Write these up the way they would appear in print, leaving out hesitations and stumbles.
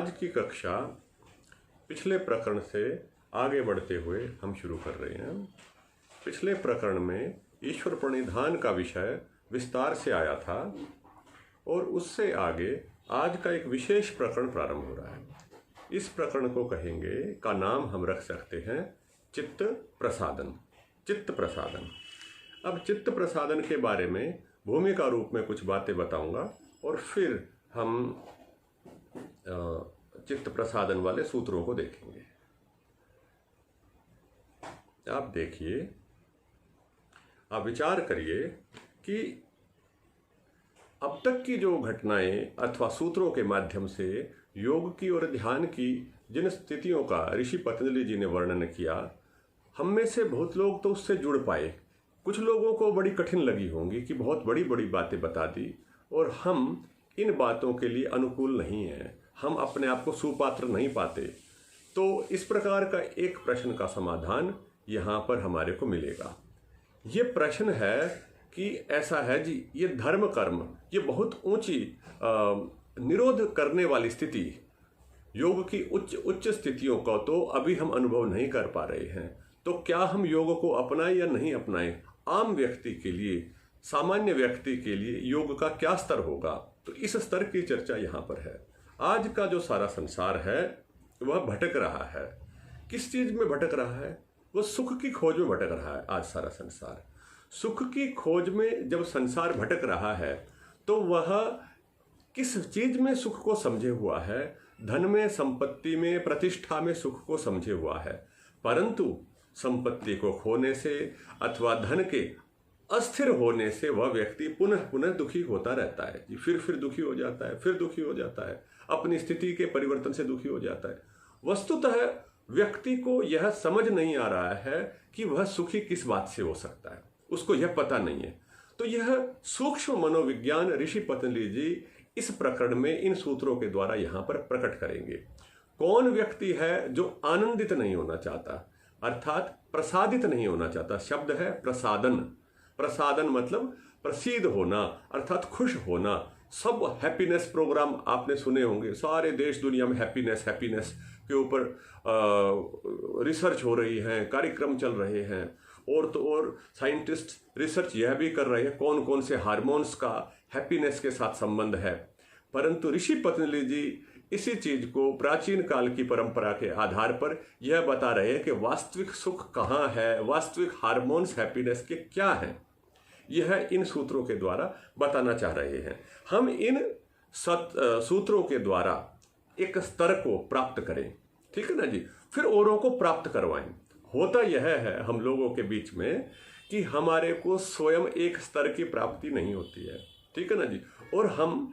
आज की कक्षा पिछले प्रकरण से आगे बढ़ते हुए हम शुरू कर रहे हैं। पिछले प्रकरण में ईश्वर प्रणिधान का विषय विस्तार से आया था और उससे आगे आज का एक विशेष प्रकरण प्रारंभ हो रहा है। इस प्रकरण को कहेंगे का नाम हम रख सकते हैं चित्त प्रसादन। चित्त प्रसादन। अब चित्त प्रसादन के बारे में भूमिका रूप में कुछ बातें बताऊंगा और फिर हम चित्त प्रसादन वाले सूत्रों को देखेंगे। आप देखिए, आप विचार करिए कि अब तक की जो घटनाएं अथवा सूत्रों के माध्यम से योग की और ध्यान की जिन स्थितियों का ऋषि पतंजलि जी ने वर्णन किया, हम में से बहुत लोग तो उससे जुड़ पाए। कुछ लोगों को बड़ी कठिन लगी होंगी कि बहुत बड़ी बड़ी बातें बता दी और हम इन बातों के लिए अनुकूल नहीं हैं, हम अपने आप को सुपात्र नहीं पाते। तो इस प्रकार का एक प्रश्न का समाधान यहाँ पर हमारे को मिलेगा। ये प्रश्न है कि ऐसा है जी, ये धर्म कर्म ये बहुत ऊंची निरोध करने वाली स्थिति, योग की उच्च स्थितियों का तो अभी हम अनुभव नहीं कर पा रहे हैं। तो क्या हम योग को अपनाएं या नहीं अपनाएं? आम व्यक्ति के लिए, सामान्य व्यक्ति के लिए योग का क्या स्तर होगा? तो इस स्तर की चर्चा यहाँ पर है। आज का जो सारा संसार है वह भटक रहा है। किस चीज में भटक रहा है? वो सुख की खोज में भटक रहा है। आज सारा संसार सुख की खोज में जब संसार भटक रहा है तो वह किस चीज में सुख को समझे हुआ है? धन में, संपत्ति में, प्रतिष्ठा में सुख को समझे हुआ है। परंतु संपत्ति को खोने से अथवा धन के अस्थिर होने से वह व्यक्ति पुनः पुनः दुखी होता रहता है जी। फिर दुखी हो जाता है, फिर दुखी हो जाता है, अपनी स्थिति के परिवर्तन से दुखी हो जाता है। वस्तुतः व्यक्ति को यह समझ नहीं आ रहा है कि वह सुखी किस बात से हो सकता है, उसको यह पता नहीं है। तो यह सूक्ष्म मनोविज्ञान ऋषि पतंजलि जी इस प्रकरण में इन सूत्रों के द्वारा यहाँ पर प्रकट करेंगे। कौन व्यक्ति है जो आनंदित नहीं होना चाहता, अर्थात प्रसादित नहीं होना चाहता? शब्द है प्रसादन। प्रसादन मतलब प्रसिद्ध होना, अर्थात खुश होना। सब हैप्पीनेस प्रोग्राम आपने सुने होंगे, सारे देश दुनिया में हैप्पीनेस के ऊपर रिसर्च हो रही है, कार्यक्रम चल रहे हैं। और तो और साइंटिस्ट रिसर्च यह भी कर रहे हैं कौन कौन से हार्मोन्स का हैप्पीनेस के साथ संबंध है। परंतु ऋषि पतंजलि जी इसी चीज को प्राचीन काल की परंपरा के आधार पर यह बता रहे हैं कि वास्तविक सुख कहाँ है, वास्तविक हार्मोन्स हैप्पीनेस के क्या हैं। यह इन सूत्रों के द्वारा बताना चाह रहे हैं। हम इन सूत्रों के द्वारा एक स्तर को प्राप्त करें, ठीक है ना जी, फिर औरों को प्राप्त करवाएं। होता यह है हम लोगों के बीच में कि हमारे को स्वयं एक स्तर की प्राप्ति नहीं होती है, ठीक है ना जी। और हम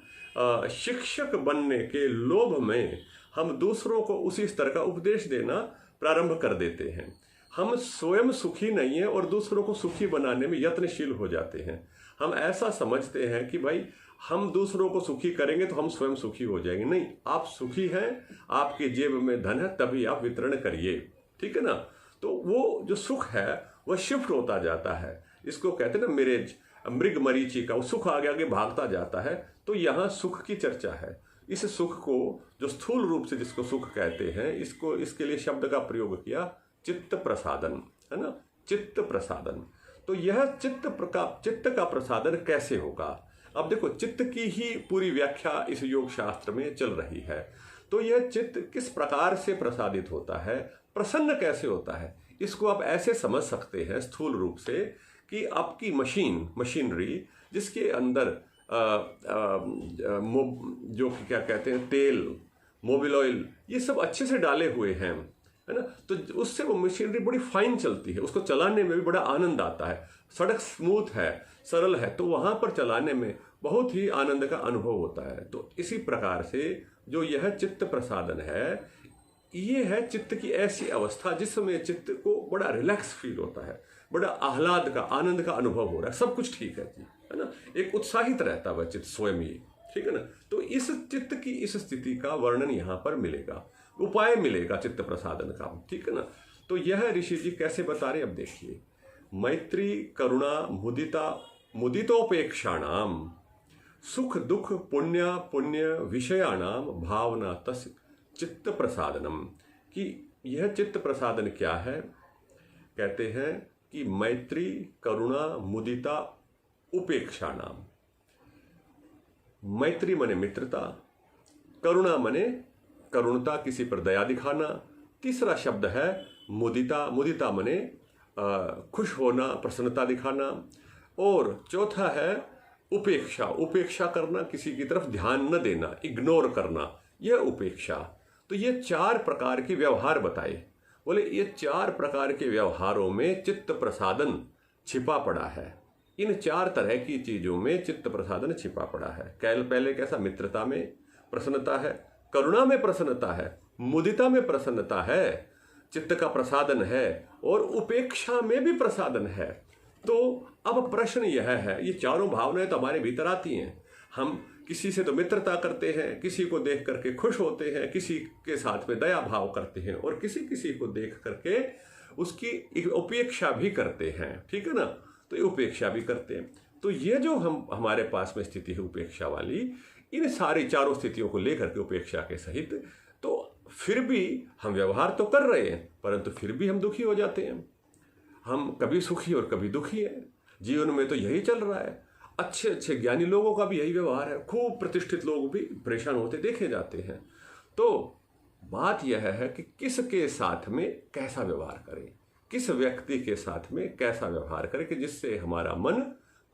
शिक्षक बनने के लोभ में हम दूसरों को उसी स्तर का उपदेश देना प्रारंभ कर देते हैं। हम स्वयं सुखी नहीं है और दूसरों को सुखी बनाने में यत्नशील हो जाते हैं। हम ऐसा समझते हैं कि भाई हम दूसरों को सुखी करेंगे तो हम स्वयं सुखी हो जाएंगे। नहीं, आप सुखी हैं, आपके जेब में धन है, तभी आप वितरण करिए, ठीक है ना। तो वो जो सुख है वह शिफ्ट होता जाता है। इसको कहते हैं ना मिरेज, मृग मरीचि का, वो सुख आगे आगे भागता जाता है। तो यहाँ सुख की चर्चा है। इस सुख को जो स्थूल रूप से जिसको सुख कहते हैं, इसको इसके लिए शब्द का प्रयोग किया चित्त प्रसादन, है ना, चित्त प्रसादन। तो यह चित्त का प्रसादन कैसे होगा? अब देखो, चित्त की ही पूरी व्याख्या इस योग शास्त्र में चल रही है। तो यह चित्त किस प्रकार से प्रसादित होता है, प्रसन्न कैसे होता है, इसको आप ऐसे समझ सकते हैं स्थूल रूप से कि आपकी मशीनरी जिसके अंदर जो क्या कहते हैं, तेल, मोबिल ऑयल, ये सब अच्छे से डाले हुए हैं, है ना। तो उससे वो मशीनरी बड़ी फाइन चलती है, उसको चलाने में भी बड़ा आनंद आता है। सड़क स्मूथ है, सरल है, तो वहां पर चलाने में बहुत ही आनंद का अनुभव होता है। तो इसी प्रकार से जो यह चित्त प्रसादन है, ये है चित्त की ऐसी अवस्था जिसमें चित्त को बड़ा रिलैक्स फील होता है, बड़ा आह्लाद का, आनंद का अनुभव हो रहा है, सब कुछ ठीक है जी, है ना। एक उत्साहित रहता है वह चित्त स्वयं ही, ठीक है ना। तो इस चित्त की इस स्थिति का वर्णन यहाँ पर मिलेगा, उपाय मिलेगा चित्त प्रसादन का, ठीक है ना। तो यह ऋषि जी कैसे बता रहे, अब देखिए। मैत्री करुणा मुदितोपेक्षाणाम सुख दुख पुण्य विषयाणाम भावना चित्त प्रसादनम, कि यह चित्त प्रसादन क्या है। कहते हैं कि मैत्री करुणा मुदिता उपेक्षा नाम। मैत्री मने मित्रता, करुणा मने करुणता, किसी पर दया दिखाना। तीसरा शब्द है मुदिता, मुदिता मने खुश होना, प्रसन्नता दिखाना। और चौथा है उपेक्षा, उपेक्षा करना, किसी की तरफ ध्यान न देना, इग्नोर करना, यह उपेक्षा। तो ये 4 प्रकार के व्यवहार बताए। बोले ये 4 प्रकार के व्यवहारों में चित्त प्रसादन छिपा पड़ा है। इन 4 तरह की चीजों में चित्त प्रसादन छिपा पड़ा है। पहले कैसा, मित्रता में प्रसन्नता है, करुणा में प्रसन्नता है, मुदिता में प्रसन्नता है, चित्त का प्रसादन है, और उपेक्षा में भी प्रसादन है। तो अब प्रश्न यह है, ये चारों भावनाएं तो हमारे भीतर आती हैं। हम किसी से तो मित्रता करते हैं, किसी को देख करके खुश होते हैं, किसी के साथ में दया भाव करते हैं, और किसी को देख करके उसकी उपेक्षा भी करते हैं। ठीक है ना, तो ये उपेक्षा भी करते हैं। तो ये जो हमारे पास में स्थिति है उपेक्षा वाली, इन सारी चारों स्थितियों को लेकर के उपेक्षा के सहित, तो फिर भी हम व्यवहार तो कर रहे हैं, परंतु फिर भी हम दुखी हो जाते हैं। हम कभी सुखी और कभी दुखी हैं। जीवन में तो यही चल रहा है। अच्छे अच्छे ज्ञानी लोगों का भी यही व्यवहार है। खूब प्रतिष्ठित लोग भी परेशान होते देखे जाते हैं। तो बात यह है कि किसके साथ में कैसा व्यवहार करें, किस व्यक्ति के साथ में कैसा व्यवहार करें कि जिससे हमारा मन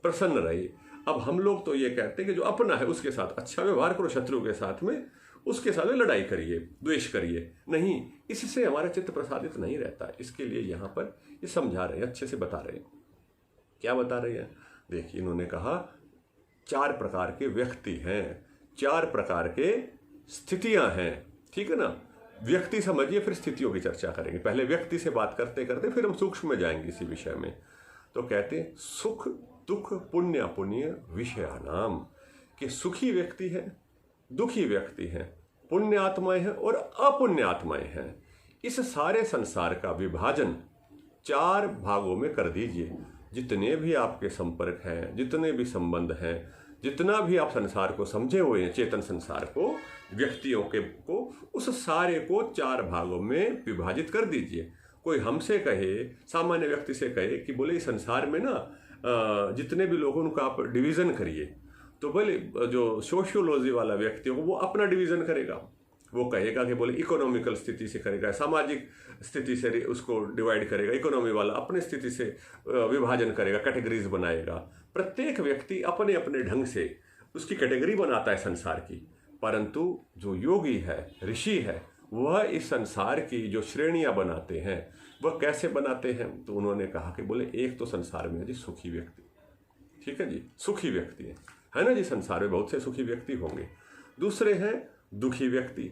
प्रसन्न रहे। अब हम लोग तो ये कहते हैं कि जो अपना है उसके साथ अच्छा व्यवहार करो, शत्रु के साथ में उसके साथ में लड़ाई करिए, द्वेष करिए। नहीं, इससे हमारा चित्त प्रसादित नहीं रहता। इसके लिए यहाँ पर ये समझा रहे हैं, अच्छे से बता रहे हैं। क्या बता रहे हैं, देखिए इन्होंने कहा 4 प्रकार के व्यक्ति हैं, 4 प्रकार के स्थितियां हैं। ठीक है ना, व्यक्ति समझिए, फिर स्थितियों की चर्चा करेंगे। पहले व्यक्ति से बात करते करते फिर हम सूक्ष्म में जाएंगे इसी विषय में। तो कहते हैं सुख दुख पुण्य अपुण्य विषयानाम, कि सुखी व्यक्ति है, दुखी व्यक्ति है, पुण्य आत्माएं हैं और अपुण्य आत्माएं हैं। इस सारे संसार का विभाजन 4 भागों में कर दीजिए। जितने भी आपके संपर्क हैं, जितने भी संबंध हैं, जितना भी आप संसार को समझे हुए हैं, चेतन संसार को, व्यक्तियों को, उस सारे को 4 भागों में विभाजित कर दीजिए। कोई हमसे कहे, सामान्य व्यक्ति से कहे कि बोले इस संसार में ना जितने भी लोगों उनका आप डिवीज़न करिए, तो बोले जो सोशियोलॉजी वाला व्यक्ति हो वो अपना डिवीज़न करेगा। वो कहेगा कि बोले इकोनॉमिकल स्थिति से करेगा, सामाजिक स्थिति से उसको डिवाइड करेगा। इकोनॉमी वाला अपने स्थिति से विभाजन करेगा, कैटेगरीज बनाएगा। प्रत्येक व्यक्ति अपने अपने ढंग से उसकी कैटेगरी बनाता है संसार की। परंतु जो योगी है, ऋषि है, वह इस संसार की जो श्रेणियां बनाते हैं वह कैसे बनाते हैं। तो उन्होंने कहा कि बोले एक तो संसार में है जी सुखी व्यक्ति। ठीक है जी, सुखी व्यक्ति है ना जी, संसार में बहुत से सुखी व्यक्ति होंगे। दूसरे हैं दुखी व्यक्ति,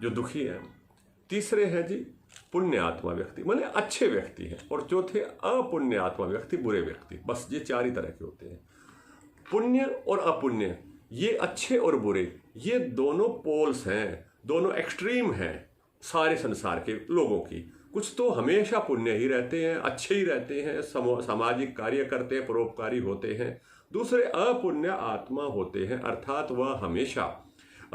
जो दुखी है। तीसरे हैं जी पुण्य आत्मा व्यक्ति, माने अच्छे व्यक्ति हैं। और चौथे अपुण्य आत्मा व्यक्ति, बुरे व्यक्ति। बस ये 4 ही तरह के होते हैं। पुण्य और अपुण्य, ये अच्छे और बुरे, ये दोनों पोल्स हैं, दोनों एक्सट्रीम हैं सारे संसार के लोगों की। कुछ तो हमेशा पुण्य ही रहते हैं, अच्छे ही रहते हैं, सामाजिक कार्य करते हैं, परोपकारी होते हैं। दूसरे अपुण्य आत्मा होते हैं, अर्थात वह हमेशा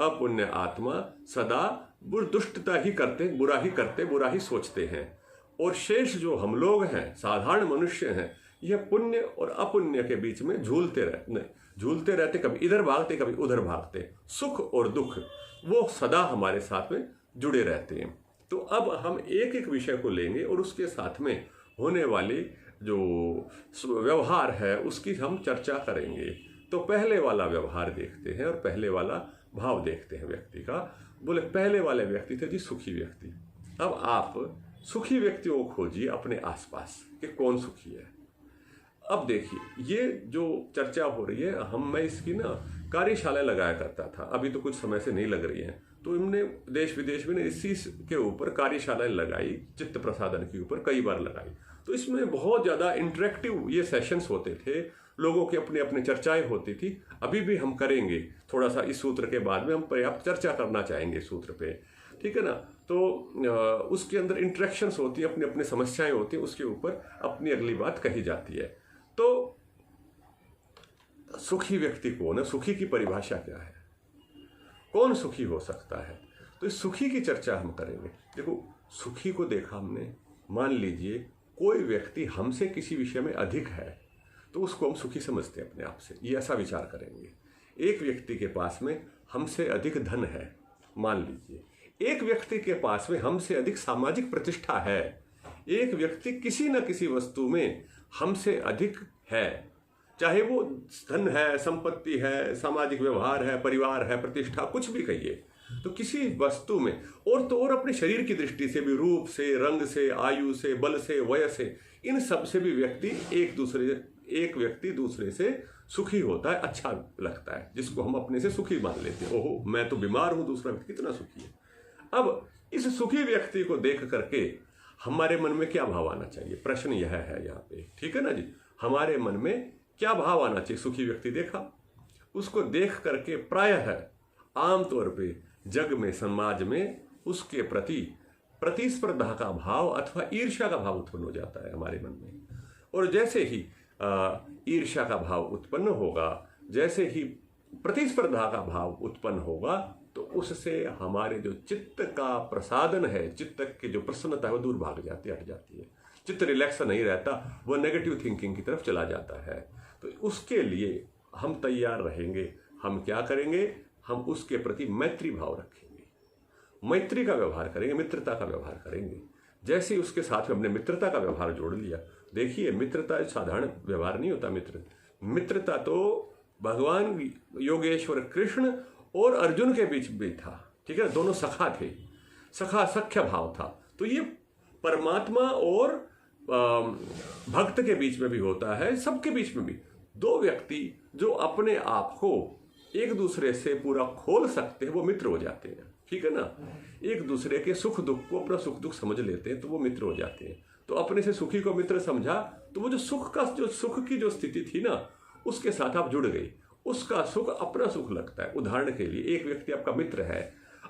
अपुण्य आत्मा सदा दुष्टता ही करते, बुरा ही करते, बुरा ही सोचते हैं। और शेष जो हम लोग हैं, साधारण मनुष्य हैं, यह पुण्य और अपुण्य के बीच में झूलते रहते, कभी इधर भागते कभी उधर भागते। सुख और दुख वो सदा हमारे साथ में जुड़े रहते हैं। तो अब हम एक एक विषय को लेंगे और उसके साथ में होने वाले जो व्यवहार है उसकी हम चर्चा करेंगे। तो पहले वाला व्यवहार देखते हैं और पहले वाला भाव देखते हैं व्यक्ति का। बोले पहले वाले व्यक्ति थे जी सुखी व्यक्ति। अब आप सुखी व्यक्तियों को खोजिए अपने आसपास कि कौन सुखी है। अब देखिए ये जो चर्चा हो रही है, मैं इसकी ना कार्यशाला लगाया करता था, अभी तो कुछ समय से नहीं लग रही है। तो हमने देश विदेश में इसी के ऊपर कार्यशालाएं लगाई, चित्त प्रसादन के ऊपर कई बार लगाई। तो इसमें बहुत ज़्यादा इंटरेक्टिव ये सेशंस होते थे, लोगों की अपनी अपनी चर्चाएं होती थी। अभी भी हम करेंगे थोड़ा सा इस सूत्र के बाद में, हम पर्याप्त चर्चा करना चाहेंगे सूत्र पे, ठीक है ना। तो उसके अंदर इंटरेक्शंस होती है, अपनी अपनी समस्याएं होती हैं, उसके ऊपर अपनी अगली बात कही जाती है। तो सुखी व्यक्ति कौन है, सुखी की परिभाषा क्या है, कौन सुखी हो सकता है। तो इस सुखी की चर्चा हम करेंगे। देखो, सुखी को देखा हमने, मान लीजिए कोई व्यक्ति हमसे किसी विषय में अधिक है तो उसको हम सुखी समझते हैं अपने आप से, ये ऐसा विचार करेंगे। एक व्यक्ति के पास में हमसे अधिक धन है, मान लीजिए एक व्यक्ति के पास में हमसे अधिक सामाजिक प्रतिष्ठा है, एक व्यक्ति किसी न किसी वस्तु में हमसे अधिक है, चाहे वो धन है, संपत्ति है, सामाजिक व्यवहार है, परिवार है, प्रतिष्ठा, कुछ भी कहिए। तो किसी वस्तु में और तो और अपने शरीर की दृष्टि से भी, रूप से, रंग से, आयु से, बल से, वय से, इन सब से भी एक व्यक्ति दूसरे से सुखी होता है, अच्छा लगता है, जिसको हम अपने से सुखी मान लेते हैं। ओहो, मैं तो बीमार हूं, दूसरा व्यक्ति कितना सुखी है। अब इस सुखी व्यक्ति को देख करके हमारे मन में क्या भाव आना चाहिए, प्रश्न यह है यहाँ पे, ठीक है ना जी। हमारे मन में क्या भाव आना चाहिए? सुखी व्यक्ति देखा, उसको देख करके प्रायः आमतौर पे जग में, समाज में उसके प्रति प्रतिस्पर्धा का भाव अथवा ईर्ष्या का भाव उत्पन्न हो जाता है हमारे मन में। और जैसे ही ईर्ष्या का भाव उत्पन्न होगा, जैसे ही प्रतिस्पर्धा का भाव उत्पन्न होगा, तो उससे हमारे जो चित्त का प्रसादन है, चित्त की जो प्रसन्नता है वो दूर भाग जाती है, हट जाती है। चित्त रिलैक्स नहीं रहता, वो नेगेटिव थिंकिंग की तरफ चला जाता है। तो उसके लिए हम तैयार रहेंगे। हम क्या करेंगे? हम उसके प्रति मैत्री भाव रखेंगे, मैत्री का व्यवहार करेंगे, मित्रता का व्यवहार करेंगे। जैसे ही उसके साथ में हमने मित्रता का व्यवहार जोड़ लिया, देखिए मित्रता साधारण व्यवहार नहीं होता। मित्रता तो भगवान योगेश्वर कृष्ण और अर्जुन के बीच भी था, ठीक है, दोनों सखा थे, सख्य भाव था। तो ये परमात्मा और भक्त के बीच में भी होता है, सबके बीच में भी। दो व्यक्ति जो अपने आप को एक दूसरे से पूरा खोल सकते हैं वो मित्र हो जाते हैं, ठीक है ना। एक दूसरे के सुख दुख को अपना सुख दुख समझ लेते हैं तो वो मित्र हो जाते हैं। तो अपने से सुखी को मित्र समझा तो वो जो सुख की जो स्थिति थी ना, उसके साथ आप जुड़ गई, उसका सुख अपना सुख लगता है। उदाहरण के लिए एक व्यक्ति आपका मित्र है,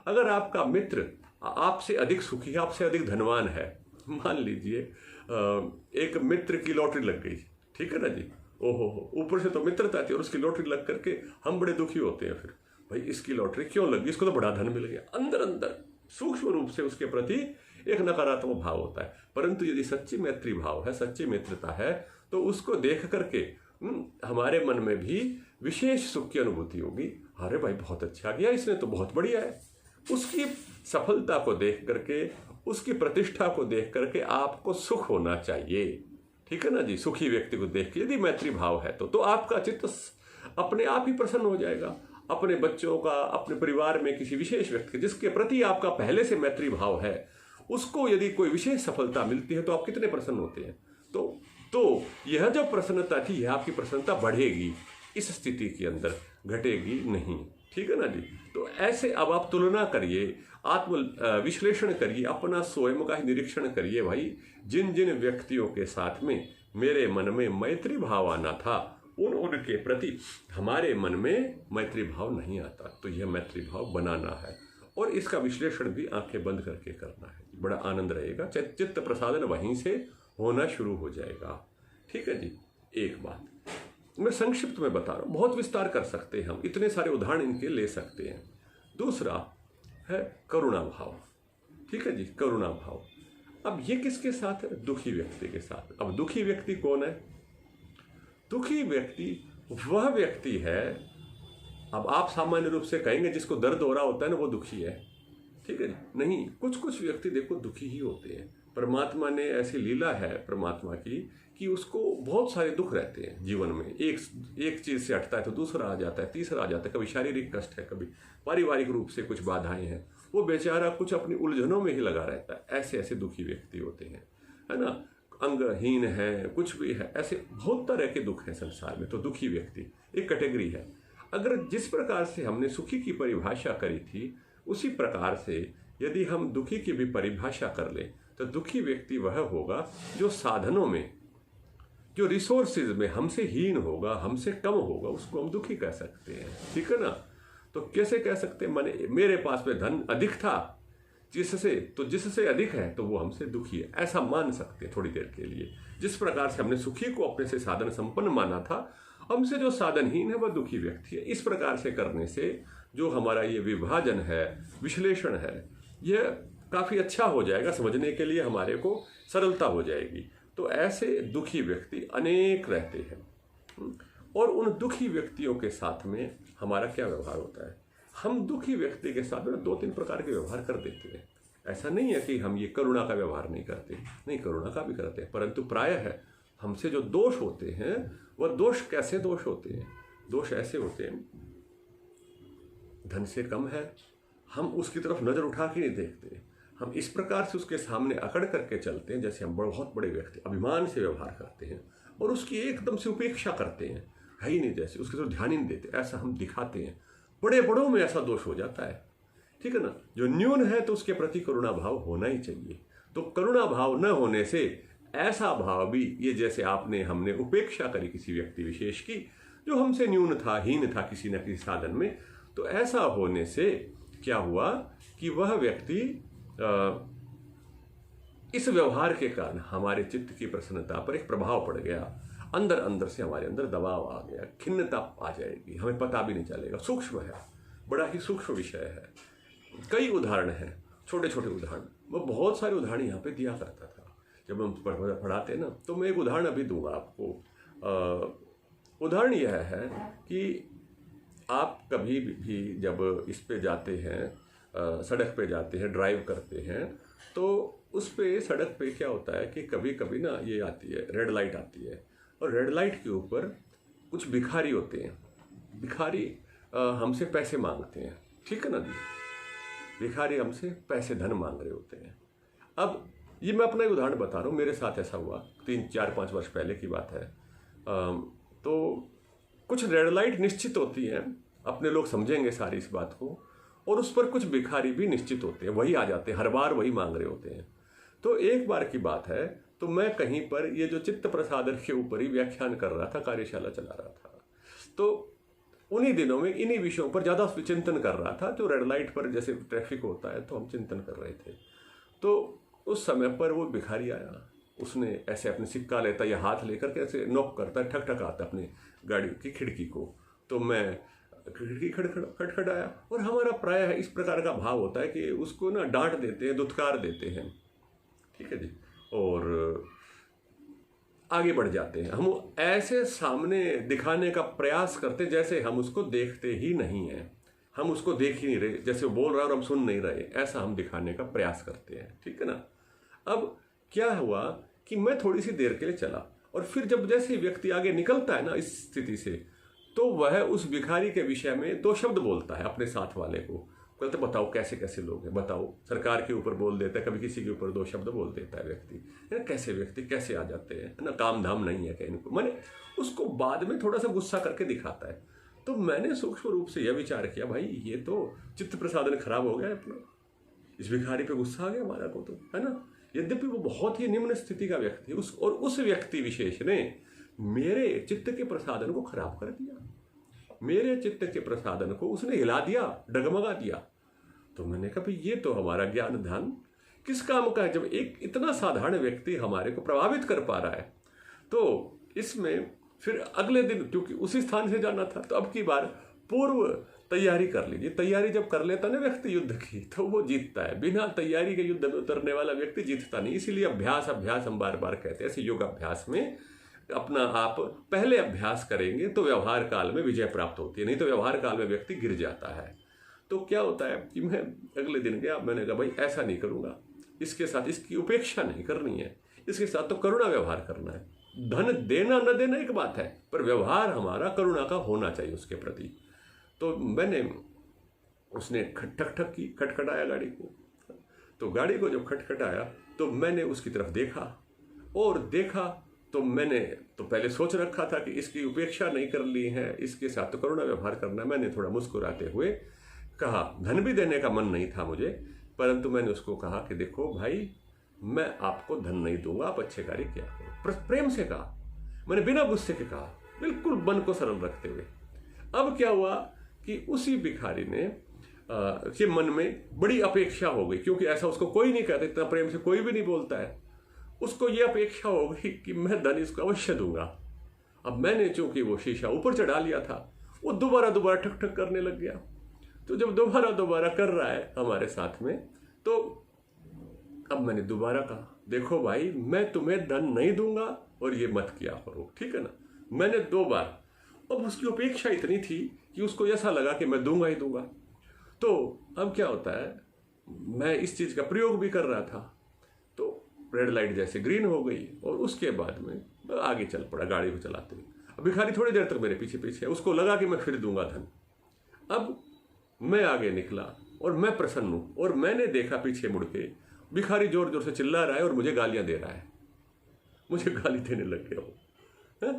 अगर आपका मित्र आपसे अधिक सुखी है, आपसे अधिक धनवान है, मान लीजिए एक मित्र की लॉटरी लग गई, ठीक है ना जी, ओहो, ऊपर से तो मित्रता थी और उसकी लॉटरी लग करके हम बड़े दुखी होते हैं। फिर भाई इसकी लॉटरी क्यों लगी, इसको तो बड़ा धन मिल गया। अंदर अंदर सूक्ष्म रूप से उसके प्रति एक नकारात्मक भाव होता है। परंतु यदि सच्ची मैत्री भाव है, सच्ची मित्रता है, तो उसको देख करके हमारे मन में भी विशेष सुख की अनुभूति होगी। अरे भाई बहुत अच्छा किया इसने, तो बहुत बढ़िया है। उसकी सफलता को देख करके, उसकी प्रतिष्ठा को देख करके आपको सुख होना चाहिए, ठीक है ना जी। सुखी व्यक्ति को देख के यदि मैत्री भाव है तो आपका चित्त अपने आप ही प्रसन्न हो जाएगा। अपने बच्चों का, अपने परिवार में किसी विशेष व्यक्ति जिसके प्रति आपका पहले से मैत्री भाव है, उसको यदि कोई विशेष सफलता मिलती है तो आप कितने प्रसन्न होते हैं। तो यह जो प्रसन्नता थी, यह आपकी प्रसन्नता बढ़ेगी, इस स्थिति के अंदर घटेगी नहीं, ठीक है ना जी। तो ऐसे अब आप तुलना करिए, आत्म विश्लेषण करिए, अपना स्वयं का निरीक्षण करिए। भाई जिन जिन व्यक्तियों के साथ में मेरे मन में मैत्री भाव आना था, उनके प्रति हमारे मन में मैत्री भाव नहीं आता, तो यह मैत्री भाव बनाना है। और इसका विश्लेषण भी आंखें बंद करके करना है, बड़ा आनंद रहेगा। चित्त प्रसादन वहीं से होना शुरू हो जाएगा, ठीक है जी। एक बात मैं संक्षिप्त में बता रहा हूँ, बहुत विस्तार कर सकते हैं हम, इतने सारे उदाहरण इनके ले सकते हैं। दूसरा है करुणा भाव, ठीक है जी, करुणा भाव। अब ये किसके साथ है? दुखी व्यक्ति के साथ। अब दुखी व्यक्ति कौन है? दुखी व्यक्ति वह व्यक्ति है, अब आप सामान्य रूप से कहेंगे जिसको दर्द हो रहा होता है ना, वो दुखी है, ठीक है। नहीं, कुछ व्यक्ति देखो दुखी ही होते हैं। परमात्मा ने ऐसी लीला है परमात्मा की कि उसको बहुत सारे दुख रहते हैं जीवन में। एक चीज से हटता है तो दूसरा आ जाता है, तीसरा आ जाता है, कभी शारीरिक कष्ट है, कभी पारिवारिक रूप से कुछ बाधाएं हैं, वो बेचारा कुछ अपनी उलझनों में ही लगा रहता है। ऐसे दुखी व्यक्ति होते हैं, है ना। अंगहीन है, कुछ भी है, ऐसे बहुत तरह के दुख हैं संसार में। तो दुखी व्यक्ति एक कैटेगरी है। अगर जिस प्रकार से हमने सुखी की परिभाषा करी थी, उसी प्रकार से यदि हम दुखी की भी परिभाषा कर लें, तो दुखी व्यक्ति वह होगा जो साधनों में, जो रिसोर्सेज में हमसे हीन होगा, हमसे कम होगा, उसको हम दुखी कह सकते हैं, ठीक है ना। तो कैसे कह सकते हैं? माने मेरे पास में धन अधिक था जिससे अधिक है तो वो हमसे दुखी है, ऐसा मान सकते हैं थोड़ी देर के लिए। जिस प्रकार से हमने सुखी को अपने से साधन संपन्न माना था, हमसे जो साधनहीन है वह दुखी व्यक्ति है। इस प्रकार से करने से जो हमारा ये विभाजन है, विश्लेषण है, यह काफ़ी अच्छा हो जाएगा, समझने के लिए हमारे को सरलता हो जाएगी। तो ऐसे दुखी व्यक्ति अनेक रहते हैं और उन दुखी व्यक्तियों के साथ में हमारा क्या व्यवहार होता है। हम दुखी व्यक्ति के साथ में 2-3 प्रकार के व्यवहार कर देते हैं। ऐसा नहीं है कि हम ये करुणा का व्यवहार नहीं करते, नहीं, करुणा का भी करते हैं, परंतु प्रायः है हमसे जो दोष होते हैं वह दोष कैसे दोष होते हैं। दोष ऐसे होते हैं, धन से कम है, हम उसकी तरफ नज़र उठा के नहीं देखते, हम इस प्रकार से उसके सामने अकड़ करके चलते हैं जैसे हम बहुत बड़े व्यक्ति अभिमान से व्यवहार करते हैं और उसकी एकदम से उपेक्षा करते हैं, है ही नहीं, जैसे उसकी तरफ ध्यान ही नहीं देते, ऐसा हम दिखाते हैं। बड़े बड़ों में ऐसा दोष हो जाता है, ठीक है ना। जो न्यून है तो उसके प्रति करुणा भाव होना ही चाहिए। तो करुणा भाव न होने से ऐसा भाव भी, ये जैसे हमने उपेक्षा करी किसी व्यक्ति विशेष की जो हमसे न्यून था, हीन था किसी न किसी साधन में, तो ऐसा होने से क्या हुआ कि वह व्यक्ति इस व्यवहार के कारण हमारे चित्त की प्रसन्नता पर एक प्रभाव पड़ गया, अंदर अंदर से हमारे अंदर दबाव आ गया, खिन्नता आ जाएगी, हमें पता भी नहीं चलेगा। सूक्ष्म है, बड़ा ही सूक्ष्म विषय है। कई उदाहरण हैं, छोटे छोटे उदाहरण, मैं बहुत सारे उदाहरण यहाँ पे दिया करता था जब हम पढ़ाते ना। तो मैं एक उदाहरण अभी दूंगा आपको। उदाहरण यह है कि आप कभी भी जब इस पे जाते हैं, सड़क पे जाते हैं, ड्राइव करते हैं, तो उस पे सड़क पे क्या होता है कि कभी कभी ना ये आती है, रेड लाइट आती है, और रेड लाइट के ऊपर कुछ भिखारी होते हैं। भिखारी हमसे पैसे मांगते हैं, ठीक है ना जी। भिखारी हमसे पैसे, धन मांग रहे होते हैं। अब ये मैं अपना एक उदाहरण बता रहा हूँ, मेरे साथ ऐसा हुआ 3-4-5 वर्ष पहले की बात है। तो कुछ रेड लाइट निश्चित होती हैं, अपने लोग समझेंगे सारी इस बात को, और उस पर कुछ भिखारी भी निश्चित होते हैं, वही आ जाते हैं, हर बार वही मांग रहे होते हैं। तो एक बार की बात है, तो मैं कहीं पर ये जो चित्त प्रसादन के ऊपर ही व्याख्यान कर रहा था, कार्यशाला चला रहा था, तो उन्हीं दिनों में इन्हीं विषयों पर ज़्यादा चिंतन कर रहा था। तो रेड लाइट पर जैसे ट्रैफिक होता है तो हम चिंतन कर रहे थे। तो उस समय पर वो भिखारी आया, उसने ऐसे अपने सिक्का लेता या हाथ लेकर के ऐसे नॉक करता, ठक ठक आता अपनी गाड़ी की खिड़की को। तो मैं खिड़की खटखटाया, और हमारा प्रायः इस प्रकार का भाव होता है कि उसको ना डांट देते हैं, दुत्कार देते हैं, ठीक है जी, और आगे बढ़ जाते हैं। हम ऐसे सामने दिखाने का प्रयास करते जैसे हम उसको देखते ही नहीं हैं, हम उसको देख ही नहीं रहे, जैसे वो बोल रहा है और हम सुन नहीं रहे, ऐसा हम दिखाने का प्रयास करते हैं, ठीक है ना। अब क्या हुआ कि मैं थोड़ी सी देर के लिए चला, और फिर जब जैसे व्यक्ति आगे निकलता है ना इस स्थिति से, तो वह उस भिखारी के विषय में 2 शब्द बोलता है अपने साथ वाले को। कहते बताओ कैसे कैसे लोग हैं, बताओ, सरकार के ऊपर बोल देता है, कभी किसी के ऊपर 2 शब्द बोल देता है व्यक्ति, है ना, कैसे व्यक्ति कैसे आ जाते हैं, है ना, काम धाम नहीं है कहीं इनको। मैंने उसको बाद में थोड़ा सा गुस्सा करके दिखाता है। तो मैंने सूक्ष्म रूप से यह विचार किया, भाई ये तो चित्त प्रसादन खराब हो गया अपना, इस भिखारी पे गुस्सा आ गया हमारा को, तो है ना। यद्यपि वो बहुत ही निम्न स्थिति का व्यक्ति, उस व्यक्ति विशेष ने मेरे चित्त के प्रसादन को खराब कर दिया, मेरे चित्त के प्रसादन को उसने हिला दिया, डगमगा दिया। तो मैंने कहा भाई ये तो हमारा ज्ञान ध्यान किस काम का है, जब एक इतना साधारण व्यक्ति हमारे को प्रभावित कर पा रहा है। तो इसमें फिर अगले दिन, क्योंकि उसी स्थान से जाना था, तो अब की बार पूर्व तैयारी कर लीजिए। तैयारी जब कर लेता ना व्यक्ति युद्ध की, तो वो जीतता है। बिना तैयारी के युद्ध में उतरने वाला व्यक्ति जीतता नहीं। इसीलिए अभ्यास अभ्यास हम बार बार कहते हैं। ऐसे योग अभ्यास में अपना आप पहले अभ्यास करेंगे तो व्यवहार काल में विजय प्राप्त होती है, नहीं तो व्यवहार काल में व्यक्ति गिर जाता है। तो क्या होता है कि मैं अगले दिन गया, मैंने कहा भाई ऐसा नहीं करूँगा, इसके साथ इसकी उपेक्षा नहीं करनी है, इसके साथ तो करुणा व्यवहार करना है। धन देना न देना एक बात है, पर व्यवहार हमारा करुणा का होना चाहिए उसके प्रति। तो मैंने, उसने ठक ठक की, खटखटाया गाड़ी को। तो गाड़ी को जब खटखटाया तो मैंने उसकी तरफ देखा, और देखा तो मैंने तो पहले सोच रखा था कि इसकी उपेक्षा नहीं कर ली है, इसके साथ तो करुणा व्यवहार करना है। मैंने थोड़ा मुस्कुराते हुए कहा, धन भी देने का मन नहीं था मुझे, परंतु मैंने उसको कहा कि देखो भाई, मैं आपको धन नहीं दूंगा, आप अच्छे कार्य किया करो। प्रेम से कहा मैंने, बिना गुस्से के कहा, बिल्कुल मन को सरल रखते हुए। अब क्या हुआ कि उसी भिखारी ने के मन में बड़ी अपेक्षा हो गई, क्योंकि ऐसा उसको कोई नहीं कहता, इतना प्रेम से कोई भी नहीं बोलता है। उसको ये अपेक्षा हो गई कि मैं धन इसको अवश्य दूंगा। अब मैंने चूंकि वो शीशा ऊपर चढ़ा लिया था, वो दोबारा ठक ठक करने लग गया। तो जब दोबारा दोबारा कर रहा है हमारे साथ में, तो अब मैंने दोबारा कहा, देखो भाई मैं तुम्हें धन नहीं दूंगा और ये मत किया करो, ठीक है ना। मैंने 2 बार, अब उसकी अपेक्षा इतनी थी कि उसको ऐसा लगा कि मैं दूंगा ही दूंगा। तो अब क्या होता है, मैं इस चीज़ का प्रयोग भी कर रहा था, तो रेड लाइट जैसे ग्रीन हो गई और उसके बाद में आगे चल पड़ा गाड़ी को चलाते हुए। भिखारी थोड़ी देर तक मेरे पीछे पीछे, उसको लगा कि मैं फिर दूंगा धन। अब मैं आगे निकला और मैं प्रसन्न हूं, और मैंने देखा पीछे मुड़ के भिखारी जोर जोर से चिल्ला रहा है और मुझे गालियां दे रहा है, मुझे गाली देने लग गया वो।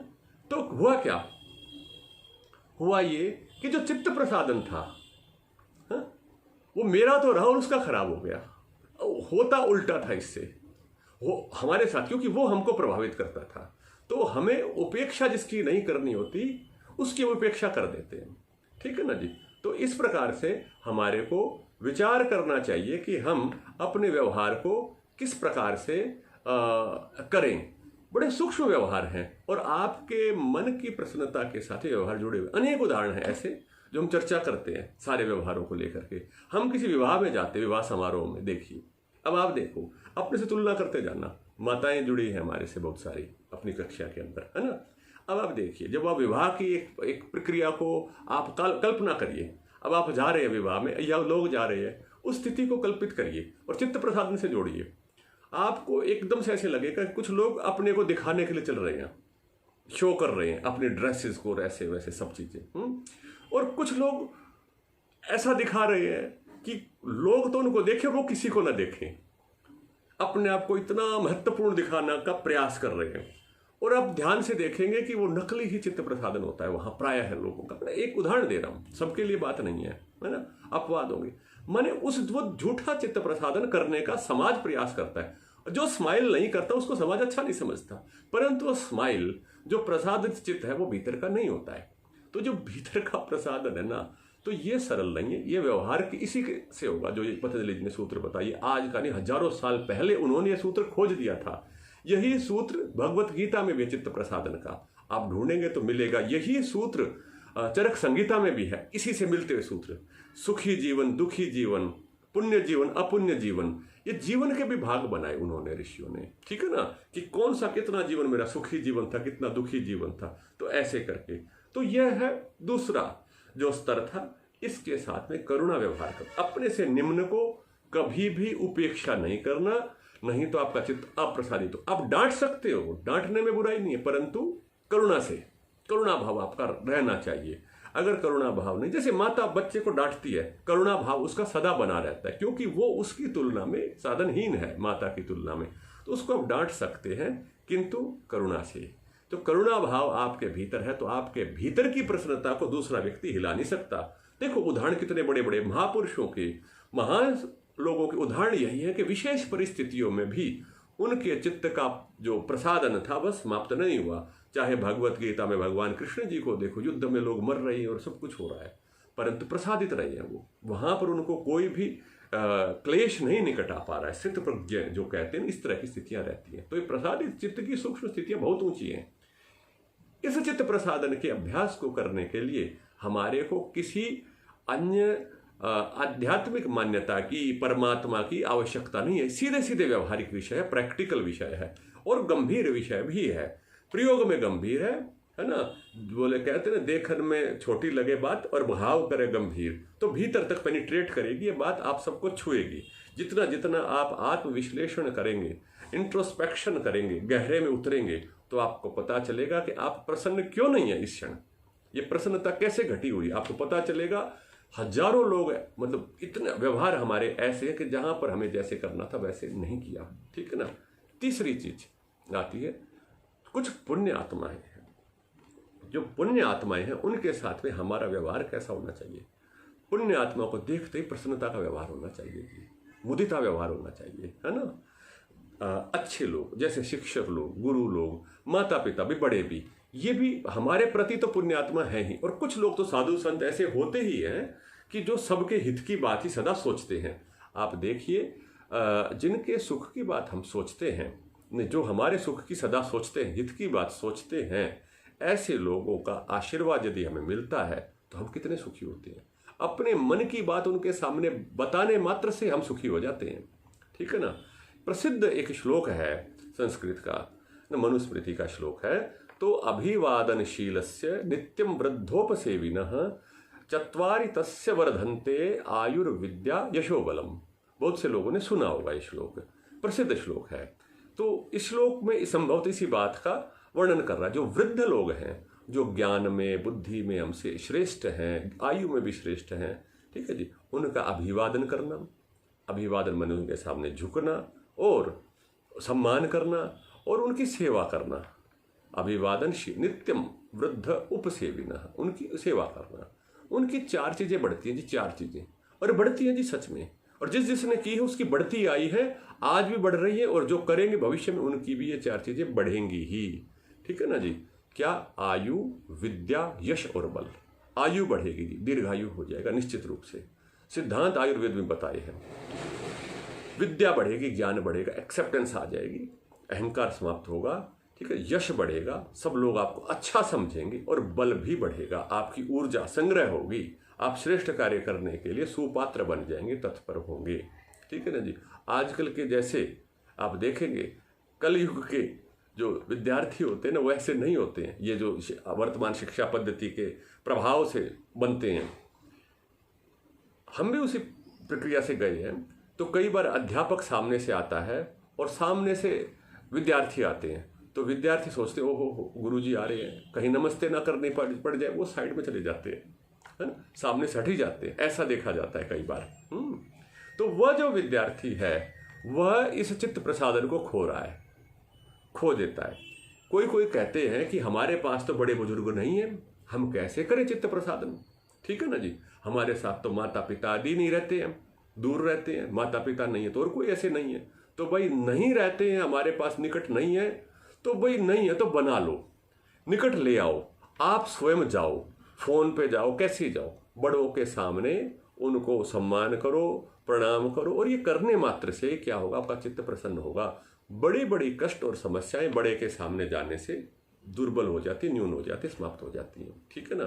तो हुआ क्या, हुआ ये कि जो चित्त प्रसादन था वो मेरा तो रहा और उसका खराब हो गया। होता उल्टा था इससे, वो हमारे साथ, क्योंकि वो हमको प्रभावित करता था। तो हमें उपेक्षा जिसकी नहीं करनी होती उसकी उपेक्षा कर देते हैं, ठीक है ना जी। तो इस प्रकार से हमारे को विचार करना चाहिए कि हम अपने व्यवहार को किस प्रकार से करें। बड़े सूक्ष्म व्यवहार हैं और आपके मन की प्रसन्नता के साथ ही व्यवहार जुड़े हुए अनेक उदाहरण हैं ऐसे जो हम चर्चा करते हैं सारे व्यवहारों को लेकर के। हम किसी विवाह में जाते, विवाह समारोह में, देखिए अब आप देखो, अपने से तुलना करते जाना। माताएं जुड़ी हैं हमारे से बहुत सारी अपनी कक्षा के अंदर, है ना। अब आप देखिए, जब आप विवाह की एक प्रक्रिया को आप कल्पना करिए। अब आप जा रहे हैं विवाह में या लोग जा रहे हैं, उस स्थिति को कल्पित करिए और चित्त प्रसादन से जोड़िए। आपको एकदम से ऐसे लगेगा कि कुछ लोग अपने को दिखाने के लिए चल रहे हैं, शो कर रहे हैं अपने ड्रेसेस को, ऐसे वैसे सब चीजें। और कुछ लोग ऐसा दिखा रहे हैं कि लोग तो उनको देखें, वो किसी को ना देखें, अपने आप को इतना महत्वपूर्ण दिखाना का प्रयास कर रहे हैं। और आप ध्यान से देखेंगे कि वो नकली ही चित्त प्रसादन होता है वहां प्राय है लोगों का। मैं एक उदाहरण दे रहा हूं, सबके लिए बात नहीं है ना, अपवाद होंगे। माने वो झूठा चित्त प्रसादन करने का समाज प्रयास करता है। जो स्माइल नहीं करता उसको समाज अच्छा नहीं समझता, परंतु वो स्माइल जो प्रसादित चित्त है वो भीतर का नहीं होता है। तो जो भीतर का प्रसादन है ना, तो ये सरल नहीं है, ये व्यवहार की इसी से होगा। जो ये पतंजलि जी ने सूत्र बताइए, आज का नहीं, हजारों साल पहले उन्होंने ये सूत्र खोज दिया था। यही सूत्र भगवत गीता में भी चित्त प्रसादन का आप ढूंढेंगे तो मिलेगा। यही सूत्र चरक संगीता में भी है, इसी से मिलते हुए सूत्र। सुखी जीवन, दुखी जीवन, पुण्य जीवन, अपुण्य जीवन, ये जीवन के भी भाग बनाए उन्होंने, ऋषियों ने, ठीक है ना, कि कौन सा कितना जीवन मेरा सुखी जीवन था, कितना दुखी जीवन था। तो ऐसे करके, तो यह है दूसरा जो स्तर था। इसके साथ में करुणा व्यवहार कर, अपने से निम्न को कभी भी उपेक्षा नहीं करना, नहीं तो आपका चित्त अप्रसादित हो। आप डांट सकते हो, डांटने में बुराई नहीं है, परंतु करुणा से, करुणा भाव आपका रहना चाहिए। अगर करुणा भाव नहीं, जैसे माता बच्चे को डांटती है, करुणा भाव उसका सदा बना रहता है, क्योंकि वो उसकी तुलना में साधनहीन है, माता की तुलना में। तो उसको आप डांट सकते हैं, किंतु करुणा से। तो करुणा भाव आपके भीतर है, तो आपके भीतर की प्रसन्नता को दूसरा व्यक्ति हिला नहीं सकता। देखो उदाहरण कितने बड़े बड़े महापुरुषों के, महान लोगों के उदाहरण यही है कि विशेष परिस्थितियों में भी उनके चित्त का जो प्रसादन था वह समाप्त नहीं हुआ। चाहे भगवत गीता में भगवान कृष्ण जी को देखो, युद्ध में लोग मर रहे हैं और सब कुछ हो रहा है, परंतु प्रसादित रहे हैं वो, वहां पर उनको कोई भी क्लेश नहीं निकट आ पा रहा है। स्थित प्रज्ञ जो कहते हैं, इस तरह की स्थितियां रहती हैं। तो ये प्रसादित चित्त की सूक्ष्म स्थितियां बहुत ऊंची हैं। इस चित्त प्रसादन के अभ्यास को करने के लिए हमारे को किसी अन्य आध्यात्मिक मान्यता की, परमात्मा की आवश्यकता नहीं है। सीधे सीधे व्यवहारिक विषय है, प्रैक्टिकल विषय है और गंभीर विषय भी है। प्रयोग में गंभीर है ना। बोले कहते हैं, देखन में छोटी लगे बात और भाव करे गंभीर, तो भीतर तक पेनिट्रेट करेगी ये बात, आप सबको छुएगी। जितना जितना आप आत्मविश्लेषण करेंगे, इंट्रोस्पेक्शन करेंगे, गहरे में उतरेंगे, तो आपको पता चलेगा कि आप प्रसन्न क्यों नहीं है इस क्षण, ये प्रसन्नता कैसे घटी हुई, आपको पता चलेगा। हजारों लोग, मतलब इतने व्यवहार हमारे ऐसे हैं कि जहां पर हमें जैसे करना था वैसे नहीं किया, ठीक है ना। तीसरी चीज आती है, कुछ पुण्य आत्माएं हैं। जो पुण्य आत्माएं हैं उनके साथ में हमारा व्यवहार कैसा होना चाहिए। पुण्य आत्मा को देखते ही प्रसन्नता का व्यवहार होना चाहिए, मुदिता व्यवहार होना चाहिए, है ना। अच्छे लोग, जैसे शिक्षक लोग, गुरु लोग, माता पिता भी, बड़े भी, ये भी हमारे प्रति तो पुण्यात्मा है ही। और कुछ लोग तो साधु संत ऐसे होते ही हैं कि जो सबके हित की बात ही सदा सोचते हैं। आप देखिए, जिनके सुख की बात हम सोचते हैं, जो हमारे सुख की सदा सोचते हैं, हित की बात सोचते हैं, ऐसे लोगों का आशीर्वाद यदि हमें मिलता है तो हम कितने सुखी होते हैं। अपने मन की बात उनके सामने बताने मात्र से हम सुखी हो जाते हैं। ठीक है ना। प्रसिद्ध एक श्लोक है संस्कृत का, मनुस्मृति का श्लोक है, तो अभिवादनशीलस्य नित्यम वृद्धोपसेविनः चत्वारि तस्य वर्धन्ते आयुर्विद्या यशोबलम। बहुत से लोगों ने सुना होगा ये श्लोक, प्रसिद्ध श्लोक है। तो इस श्लोक में संभवत इसी बात का वर्णन कर रहा है। जो वृद्ध लोग हैं, जो ज्ञान में बुद्धि में हमसे श्रेष्ठ हैं, आयु में भी श्रेष्ठ हैं, ठीक है जी, उनका अभिवादन करना, अभिवादन माने उनके सामने झुकना और सम्मान करना और उनकी सेवा करना। अभिवादन नित्यम वृद्ध उपसेविना, उनकी सेवा करना। उनकी 4 चीजें बढ़ती हैं जी, 4 चीजें, और बढ़ती हैं जी सच में। और जिस जिसने की है उसकी बढ़ती आई है, आज भी बढ़ रही है, और जो करेंगे भविष्य में उनकी भी ये 4 चीजें बढ़ेंगी ही। ठीक है ना जी। क्या? आयु, विद्या, यश और बल। आयु बढ़ेगी जी, दीर्घायु हो जाएगा निश्चित रूप से, सिद्धांत आयुर्वेद में बताए हैं। विद्या बढ़ेगी, ज्ञान बढ़ेगा, एक्सेप्टेंस आ जाएगी, अहंकार समाप्त होगा। ठीक है। यश बढ़ेगा, सब लोग आपको अच्छा समझेंगे, और बल भी बढ़ेगा, आपकी ऊर्जा संग्रह होगी, आप श्रेष्ठ कार्य करने के लिए सुपात्र बन जाएंगे, तत्पर होंगे। ठीक है ना जी। आजकल के जैसे आप देखेंगे कलयुग के जो विद्यार्थी होते हैं ना, वो ऐसे नहीं होते हैं। ये जो वर्तमान शिक्षा पद्धति के प्रभाव से बनते हैं, हम भी उसी प्रक्रिया से गए हैं। तो कई बार अध्यापक सामने से आता है और सामने से विद्यार्थी आते हैं, तो विद्यार्थी सोचते ओहो गुरुजी आ रहे हैं, कहीं नमस्ते ना करनी पड़ जाए, वो साइड में चले जाते हैं, है ना, सामने से हट ही जाते हैं। ऐसा देखा जाता है कई बार। तो वह जो विद्यार्थी है वह इस चित्त प्रसादन को खो रहा है, खो देता है। कोई कोई कहते हैं कि हमारे पास तो बड़े बुजुर्ग नहीं है, हम कैसे करें चित्त प्रसादन। ठीक है ना जी। हमारे साथ तो माता पिता आदि नहीं रहते हैं, दूर रहते हैं, माता पिता नहीं है तो और कोई ऐसे नहीं है। तो भाई नहीं रहते हैं, हमारे पास निकट नहीं है, तो भाई नहीं है तो बना लो, निकट ले आओ, आप स्वयं जाओ, फोन पे जाओ, कैसे जाओ, बड़ों के सामने उनको सम्मान करो, प्रणाम करो, और ये करने मात्र से क्या होगा, आपका चित्त प्रसन्न होगा। बड़ी बड़ी कष्ट और समस्याएं बड़े के सामने जाने से दुर्बल हो जाती, न्यून हो जाती, समाप्त हो जाती हैं। ठीक है ना।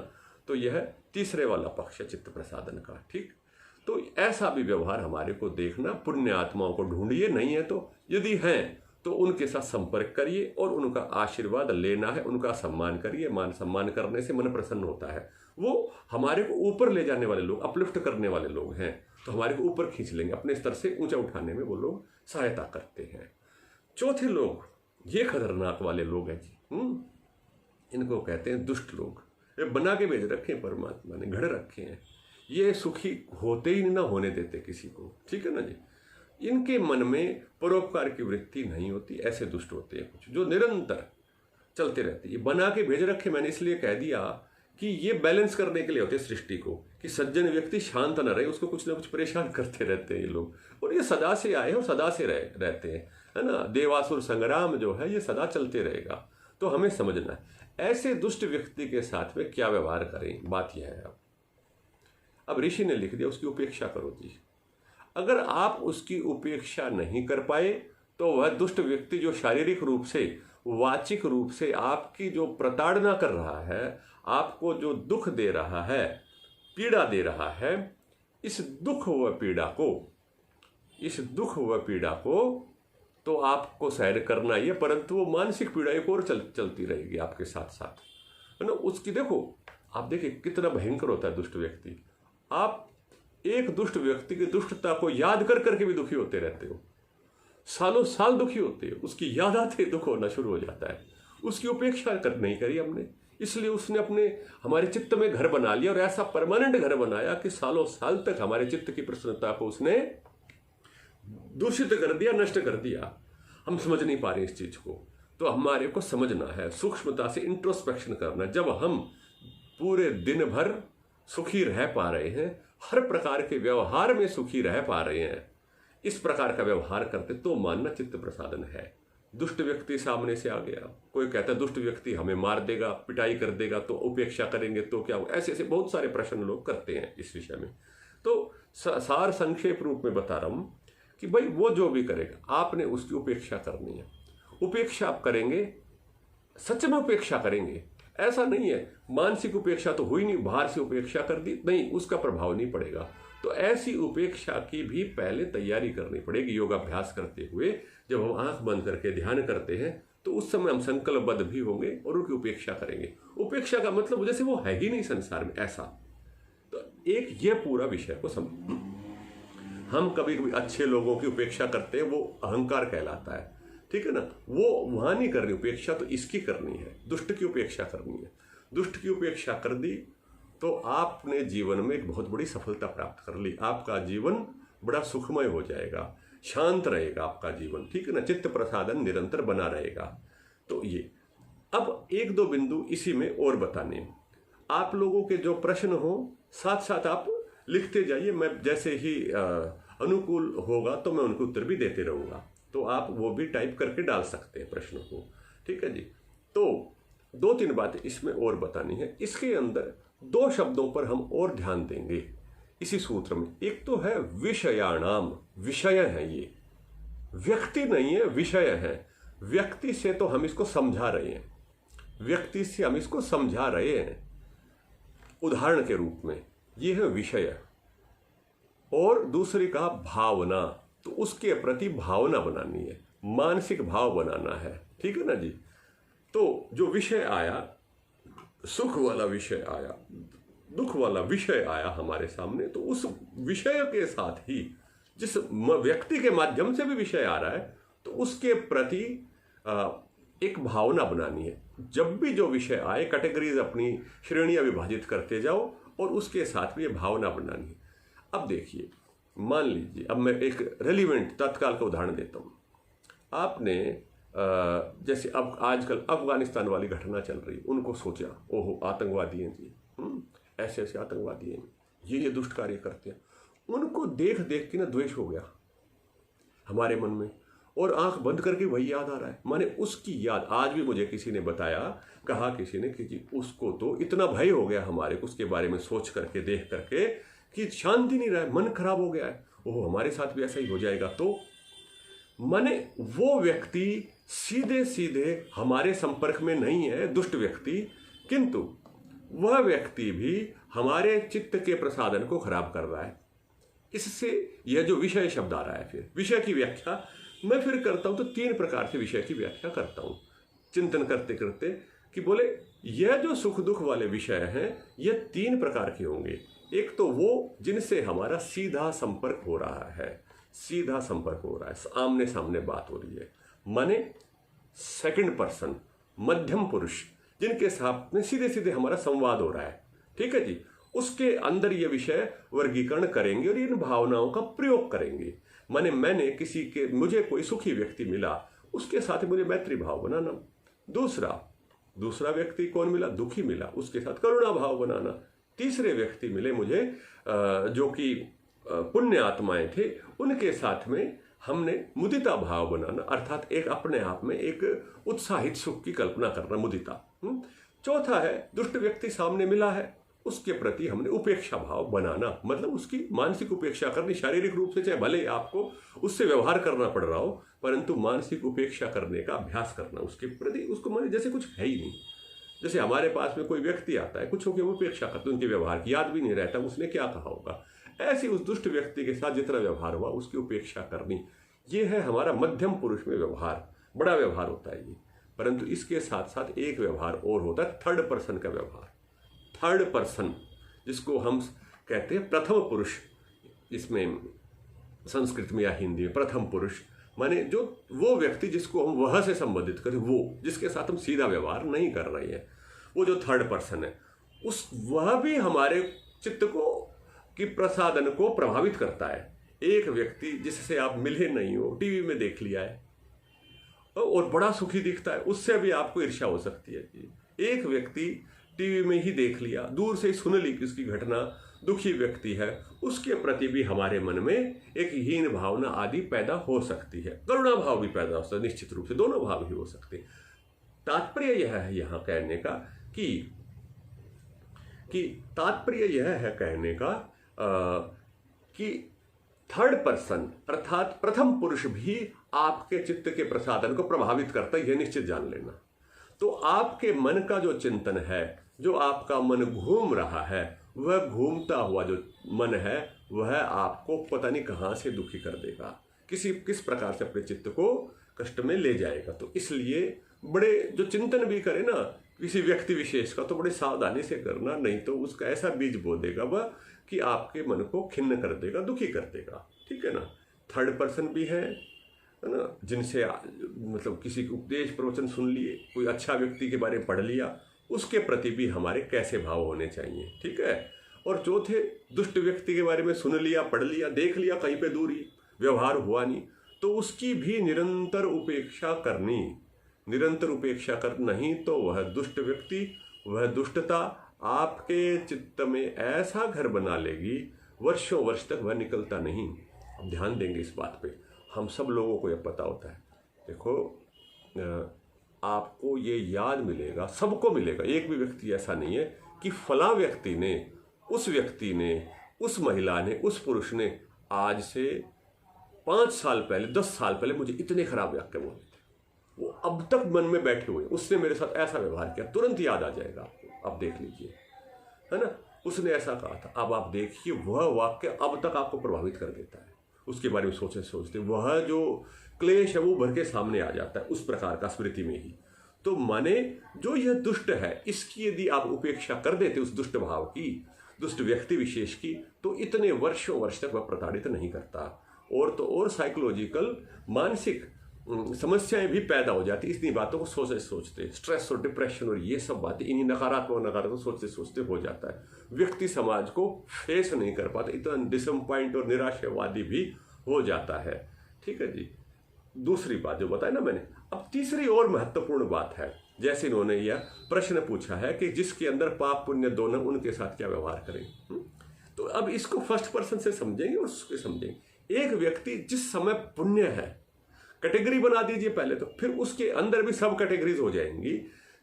तो यह तीसरे वाला पक्ष है चित्त प्रसादन का। ठीक। तो ऐसा भी व्यवहार हमारे को देखना, पुण्य आत्माओं को ढूंढिए, नहीं है तो यदि हैं तो उनके साथ संपर्क करिए और उनका आशीर्वाद लेना है, उनका सम्मान करिए। मान सम्मान करने से मन प्रसन्न होता है। वो हमारे को ऊपर ले जाने वाले लोग, अपलिफ्ट करने वाले लोग हैं, तो हमारे को ऊपर खींच लेंगे, अपने स्तर से ऊंचा उठाने में वो लोग सहायता करते हैं। चौथे लोग, ये खतरनाक वाले लोग हैं जी, इनको कहते हैं दुष्ट लोग। ये बना के भेज रखे हैं, परमात्मा ने घड़ रखे हैं, ये सुखी होते ही ना होने देते किसी को। ठीक है ना जी। इनके मन में परोपकार की वृत्ति नहीं होती, ऐसे दुष्ट होते हैं कुछ जो निरंतर चलते रहते हैं। ये बना के भेज रखे, मैंने इसलिए कह दिया कि ये बैलेंस करने के लिए होते हैं सृष्टि को, कि सज्जन व्यक्ति शांत न रहे, उसको कुछ ना कुछ परेशान करते रहते हैं ये लोग। और ये सदा से आए और सदा से रहते हैं, है ना। देवासुर संग्राम जो है ये सदा चलते रहेगा। तो हमें समझना है ऐसे दुष्ट व्यक्ति के साथ में क्या व्यवहार करें। बात यह है। अब ऋषि ने लिख दिया उसकी उपेक्षा करो जी। अगर आप उसकी उपेक्षा नहीं कर पाए तो वह दुष्ट व्यक्ति जो शारीरिक रूप से, वाचिक रूप से आपकी जो प्रताड़ना कर रहा है, आपको जो दुख दे रहा है, पीड़ा दे रहा है, इस दुख व पीड़ा को तो आपको सहन करना ही है, परंतु वो मानसिक पीड़ा एक और चलती रहेगी आपके साथ साथ, है ना। उसकी देखो, आप देखिए कितना भयंकर होता है दुष्ट व्यक्ति। आप एक दुष्ट व्यक्ति की दुष्टता को याद कर करके भी दुखी होते रहते हो, सालों साल दुखी होते हो, उसकी याद आते दुख होना शुरू हो जाता है। उसकी उपेक्षा नहीं करी हमने, इसलिए उसने अपने हमारे चित्त में घर बना लिया, और ऐसा परमानेंट घर बनाया कि सालों साल तक हमारे चित्त की प्रसन्नता को उसने दूषित कर दिया, नष्ट कर दिया। हम समझ नहीं पा रहे इस चीज को। तो हमारे को समझना है, सूक्ष्मता से इंट्रोस्पेक्शन करना। जब हम पूरे दिन भर सुखी रह पा रहे हैं, हर प्रकार के व्यवहार में सुखी रह पा रहे हैं, इस प्रकार का व्यवहार करते, तो मानना चित्त प्रसादन है। दुष्ट व्यक्ति सामने से आ गया, कोई कहता है दुष्ट व्यक्ति हमें मार देगा, पिटाई कर देगा, तो उपेक्षा करेंगे तो क्या होगा। ऐसे ऐसे बहुत सारे प्रश्न लोग करते हैं इस विषय में। तो सार संक्षेप रूप में बता रहा हूं कि भाई वो जो भी करेगा आपने उसकी उपेक्षा करनी है। उपेक्षा आप करेंगे, सच में उपेक्षा करेंगे, ऐसा नहीं है मानसिक उपेक्षा तो हुई नहीं, बाहर से उपेक्षा कर दी, नहीं, उसका प्रभाव नहीं पड़ेगा। तो ऐसी उपेक्षा की भी पहले तैयारी करनी पड़ेगी। योगाभ्यास करते हुए जब हम आंख बंद करके ध्यान करते हैं तो उस समय हम संकल्पबद्ध भी होंगे और उनकी उपेक्षा करेंगे। उपेक्षा का मतलब जैसे वो है ही नहीं संसार में, ऐसा। तो एक ये पूरा विषय को समझ, हम कभी कभी अच्छे लोगों की उपेक्षा करते हैं, वो अहंकार कहलाता है, ठीक है ना। वो वहां नहीं करनी उपेक्षा, तो इसकी करनी है, दुष्ट की उपेक्षा करनी है। दुष्ट की उपेक्षा कर दी तो आपने जीवन में एक बहुत बड़ी सफलता प्राप्त कर ली। आपका जीवन बड़ा सुखमय हो जाएगा, शांत रहेगा आपका जीवन, ठीक है ना। चित्त प्रसादन निरंतर बना रहेगा। तो ये अब एक दो बिंदु इसी में और बताने, आप लोगों के जो प्रश्न हो साथ साथ आप लिखते जाइए। मैं जैसे ही अनुकूल होगा तो मैं उनको उत्तर भी देते रहूँगा, तो आप वो भी टाइप करके डाल सकते हैं प्रश्नों को, ठीक है जी। तो दो तीन बातें इसमें और बतानी है। इसके अंदर दो शब्दों पर हम और ध्यान देंगे इसी सूत्र में। एक तो है विषयाणाम, विषय है, ये व्यक्ति नहीं है, विषय है। व्यक्ति से तो हम इसको समझा रहे हैं, व्यक्ति से हम इसको समझा रहे हैं उदाहरण के रूप में, ये है विषय। और दूसरी का भावना, तो उसके प्रति भावना बनानी है, मानसिक भाव बनाना है, ठीक है ना जी। तो जो विषय आया, सुख वाला विषय आया, दुख वाला विषय आया हमारे सामने, तो उस विषय के साथ ही जिस व्यक्ति के माध्यम से भी विषय आ रहा है, तो उसके प्रति एक भावना बनानी है। जब भी जो विषय आए, कैटेगरीज अपनी श्रेणियां विभाजित करते जाओ और उसके साथ भी ये भावना बनानी है। अब देखिए, मान लीजिए, अब मैं एक रेलिवेंट तत्काल का उदाहरण देता हूँ। आपने जैसे अब आजकल अफगानिस्तान वाली घटना चल रही, उनको सोचा ओहो आतंकवादी हैं जी, ऐसे ऐसे आतंकवादी हैं, ये दुष्ट कार्य करते हैं। उनको देख देख के ना द्वेष हो गया हमारे मन में, और आंख बंद करके वही याद आ रहा है। माने उसकी याद आज भी मुझे किसी ने बताया, कहा किसी ने कि जी उसको तो इतना भय हो गया हमारे को उसके बारे में सोच करके, देख करके, कि शांति नहीं रहा है, मन खराब हो गया है, ओह हमारे साथ भी ऐसा ही हो जाएगा। तो माने वो व्यक्ति सीधे सीधे हमारे संपर्क में नहीं है, दुष्ट व्यक्ति, किंतु वह व्यक्ति भी हमारे चित्त के प्रसादन को खराब कर रहा है। इससे यह जो विषय शब्द आ रहा है, फिर विषय की व्याख्या मैं फिर करता हूं, तो तीन प्रकार से विषय की व्याख्या करता हूं चिंतन करते करते, कि बोले यह जो सुख दुख वाले विषय हैं यह तीन प्रकार के होंगे। एक तो वो जिनसे हमारा सीधा संपर्क हो रहा है, सीधा संपर्क हो रहा है, आमने सामने बात हो रही है, माने सेकंड पर्सन, मध्यम पुरुष, जिनके साथ में सीधे सीधे हमारा संवाद हो रहा है, ठीक है जी। उसके अंदर ये विषय वर्गीकरण करेंगे और इन भावनाओं का प्रयोग करेंगे। माने मैंने किसी के, मुझे कोई सुखी व्यक्ति मिला, उसके साथ मुझे मैत्री भाव बनाना। दूसरा व्यक्ति कौन मिला, दुखी मिला, उसके साथ करुणा भाव बनाना। तीसरे व्यक्ति मिले मुझे जो कि पुण्य आत्माएं थे, उनके साथ में हमने मुदिता भाव बनाना, अर्थात एक अपने आप में एक उत्साहित सुख की कल्पना करना, मुदिता। चौथा है दुष्ट व्यक्ति सामने मिला है, उसके प्रति हमने उपेक्षा भाव बनाना, मतलब उसकी मानसिक उपेक्षा करनी। शारीरिक रूप से चाहे भले आपको उससे व्यवहार करना पड़ रहा हो, परंतु मानसिक उपेक्षा करने का अभ्यास करना उसके प्रति, उसको माने जैसे कुछ है ही नहीं। जैसे हमारे पास में कोई व्यक्ति आता है, कुछ हो के उपेक्षा करते, उनके व्यवहार की याद भी नहीं रहता उसने क्या कहा होगा, ऐसे उस दुष्ट व्यक्ति के साथ जितना व्यवहार हुआ उसकी उपेक्षा करनी। ये है हमारा मध्यम पुरुष में व्यवहार, बड़ा व्यवहार होता है ये। परंतु इसके साथ साथ एक व्यवहार और होता है, थर्ड पर्सन का व्यवहार। थर्ड पर्सन जिसको हम कहते हैं प्रथम पुरुष, इसमें संस्कृत में या हिंदी में प्रथम पुरुष माने जो वो व्यक्ति जिसको हम वह से संबंधित करें, वो जिसके साथ हम सीधा व्यवहार नहीं कर रहे हैं, वो जो थर्ड पर्सन है, उस वह भी हमारे चित्त को कि प्रसादन को प्रभावित करता है। एक व्यक्ति जिससे आप मिले नहीं हो, टीवी में देख लिया है और बड़ा सुखी दिखता है, उससे भी आपको ईर्ष्या हो सकती है। एक व्यक्ति टीवी में ही देख लिया, दूर से ही सुन ली कि उसकी घटना, दुखी व्यक्ति है, उसके प्रति भी हमारे मन में एक हीन भावना आदि पैदा हो सकती है। करुणा भाव भी पैदा हो सकता है, निश्चित रूप से दोनों भाव ही हो सकते हैं। तात्पर्य यह है यहाँ कहने का कि तात्पर्य यह है कहने का कि थर्ड पर्सन अर्थात प्रथम पुरुष भी आपके चित्त के प्रसादन को प्रभावित करता है, यह निश्चित जान लेना। तो आपके मन का जो चिंतन है, जो आपका मन घूम रहा है, वह घूमता हुआ जो मन है वह आपको पता नहीं कहाँ से दुखी कर देगा, किस प्रकार से अपने चित्त को कष्ट में ले जाएगा। तो इसलिए बड़े जो चिंतन भी करे ना किसी व्यक्ति विशेष का, तो बड़े सावधानी से करना, नहीं तो उसका ऐसा बीज बो देगा वह कि आपके मन को खिन्न कर देगा, दुखी कर देगा। ठीक है ना। थर्ड पर्सन भी है ना, जिनसे मतलब किसी के उपदेश प्रवचन सुन लिए, कोई अच्छा व्यक्ति के बारे में पढ़ लिया, उसके प्रति भी हमारे कैसे भाव होने चाहिए। ठीक है। और चौथे, दुष्ट व्यक्ति के बारे में सुन लिया, पढ़ लिया, देख लिया, कहीं पे दूरी, व्यवहार हुआ नहीं, तो उसकी भी निरंतर उपेक्षा करनी, निरंतर उपेक्षा कर, नहीं तो वह दुष्ट व्यक्ति, वह दुष्टता आपके चित्त में ऐसा घर बना लेगी, वर्षों वर्ष तक वह निकलता नहीं। अब ध्यान देंगे इस बात पे, हम सब लोगों को यह पता होता है। देखो, आपको ये याद मिलेगा, सबको मिलेगा, एक भी व्यक्ति ऐसा नहीं है कि फला व्यक्ति ने, उस व्यक्ति ने, उस महिला ने, उस पुरुष ने आज से 5 साल पहले, 10 साल पहले मुझे इतने खराब वाक्य बोले थे, वो अब तक मन में बैठे हुए, उसने मेरे साथ ऐसा व्यवहार किया, तुरंत याद आ जाएगा आपको। अब देख लीजिए, है ना, उसने ऐसा कहा था। अब आप देखिए, वह वाक्य अब तक आपको प्रभावित कर देता है, उसके बारे में सोचते सोचते वह जो क्लेश है वो भर के सामने आ जाता है, उस प्रकार का स्मृति में ही। तो माने जो यह दुष्ट है, इसकी यदि आप उपेक्षा कर देते उस दुष्ट भाव की, दुष्ट व्यक्ति विशेष की, तो इतने वर्षों वर्ष तक वह प्रताड़ित नहीं करता। और तो और साइकोलॉजिकल, मानसिक समस्याएं भी पैदा हो जाती इन्हीं बातों को सोचते सोचते। स्ट्रेस और डिप्रेशन और ये सब बातें इन्हीं नकारात्मक सोचते सोचते हो जाता है। व्यक्ति समाज को फेस नहीं कर पाता, इतना डिसअपॉइंट और निराशावादी भी हो जाता है। ठीक है जी। दूसरी बात जो बताया ना मैंने, अब तीसरी और महत्वपूर्ण बात है, जैसे इन्होंने यह प्रश्न पूछा है कि जिसके अंदर पाप पुण्य दोनों, उनके साथ क्या व्यवहार करें। तो अब इसको फर्स्ट पर्सन से समझेंगे और उसके समझेंगे। एक व्यक्ति जिस समय पुण्य है, कैटेगरी बना दीजिए पहले तो, फिर उसके अंदर भी सब कैटेगरीज हो जाएंगी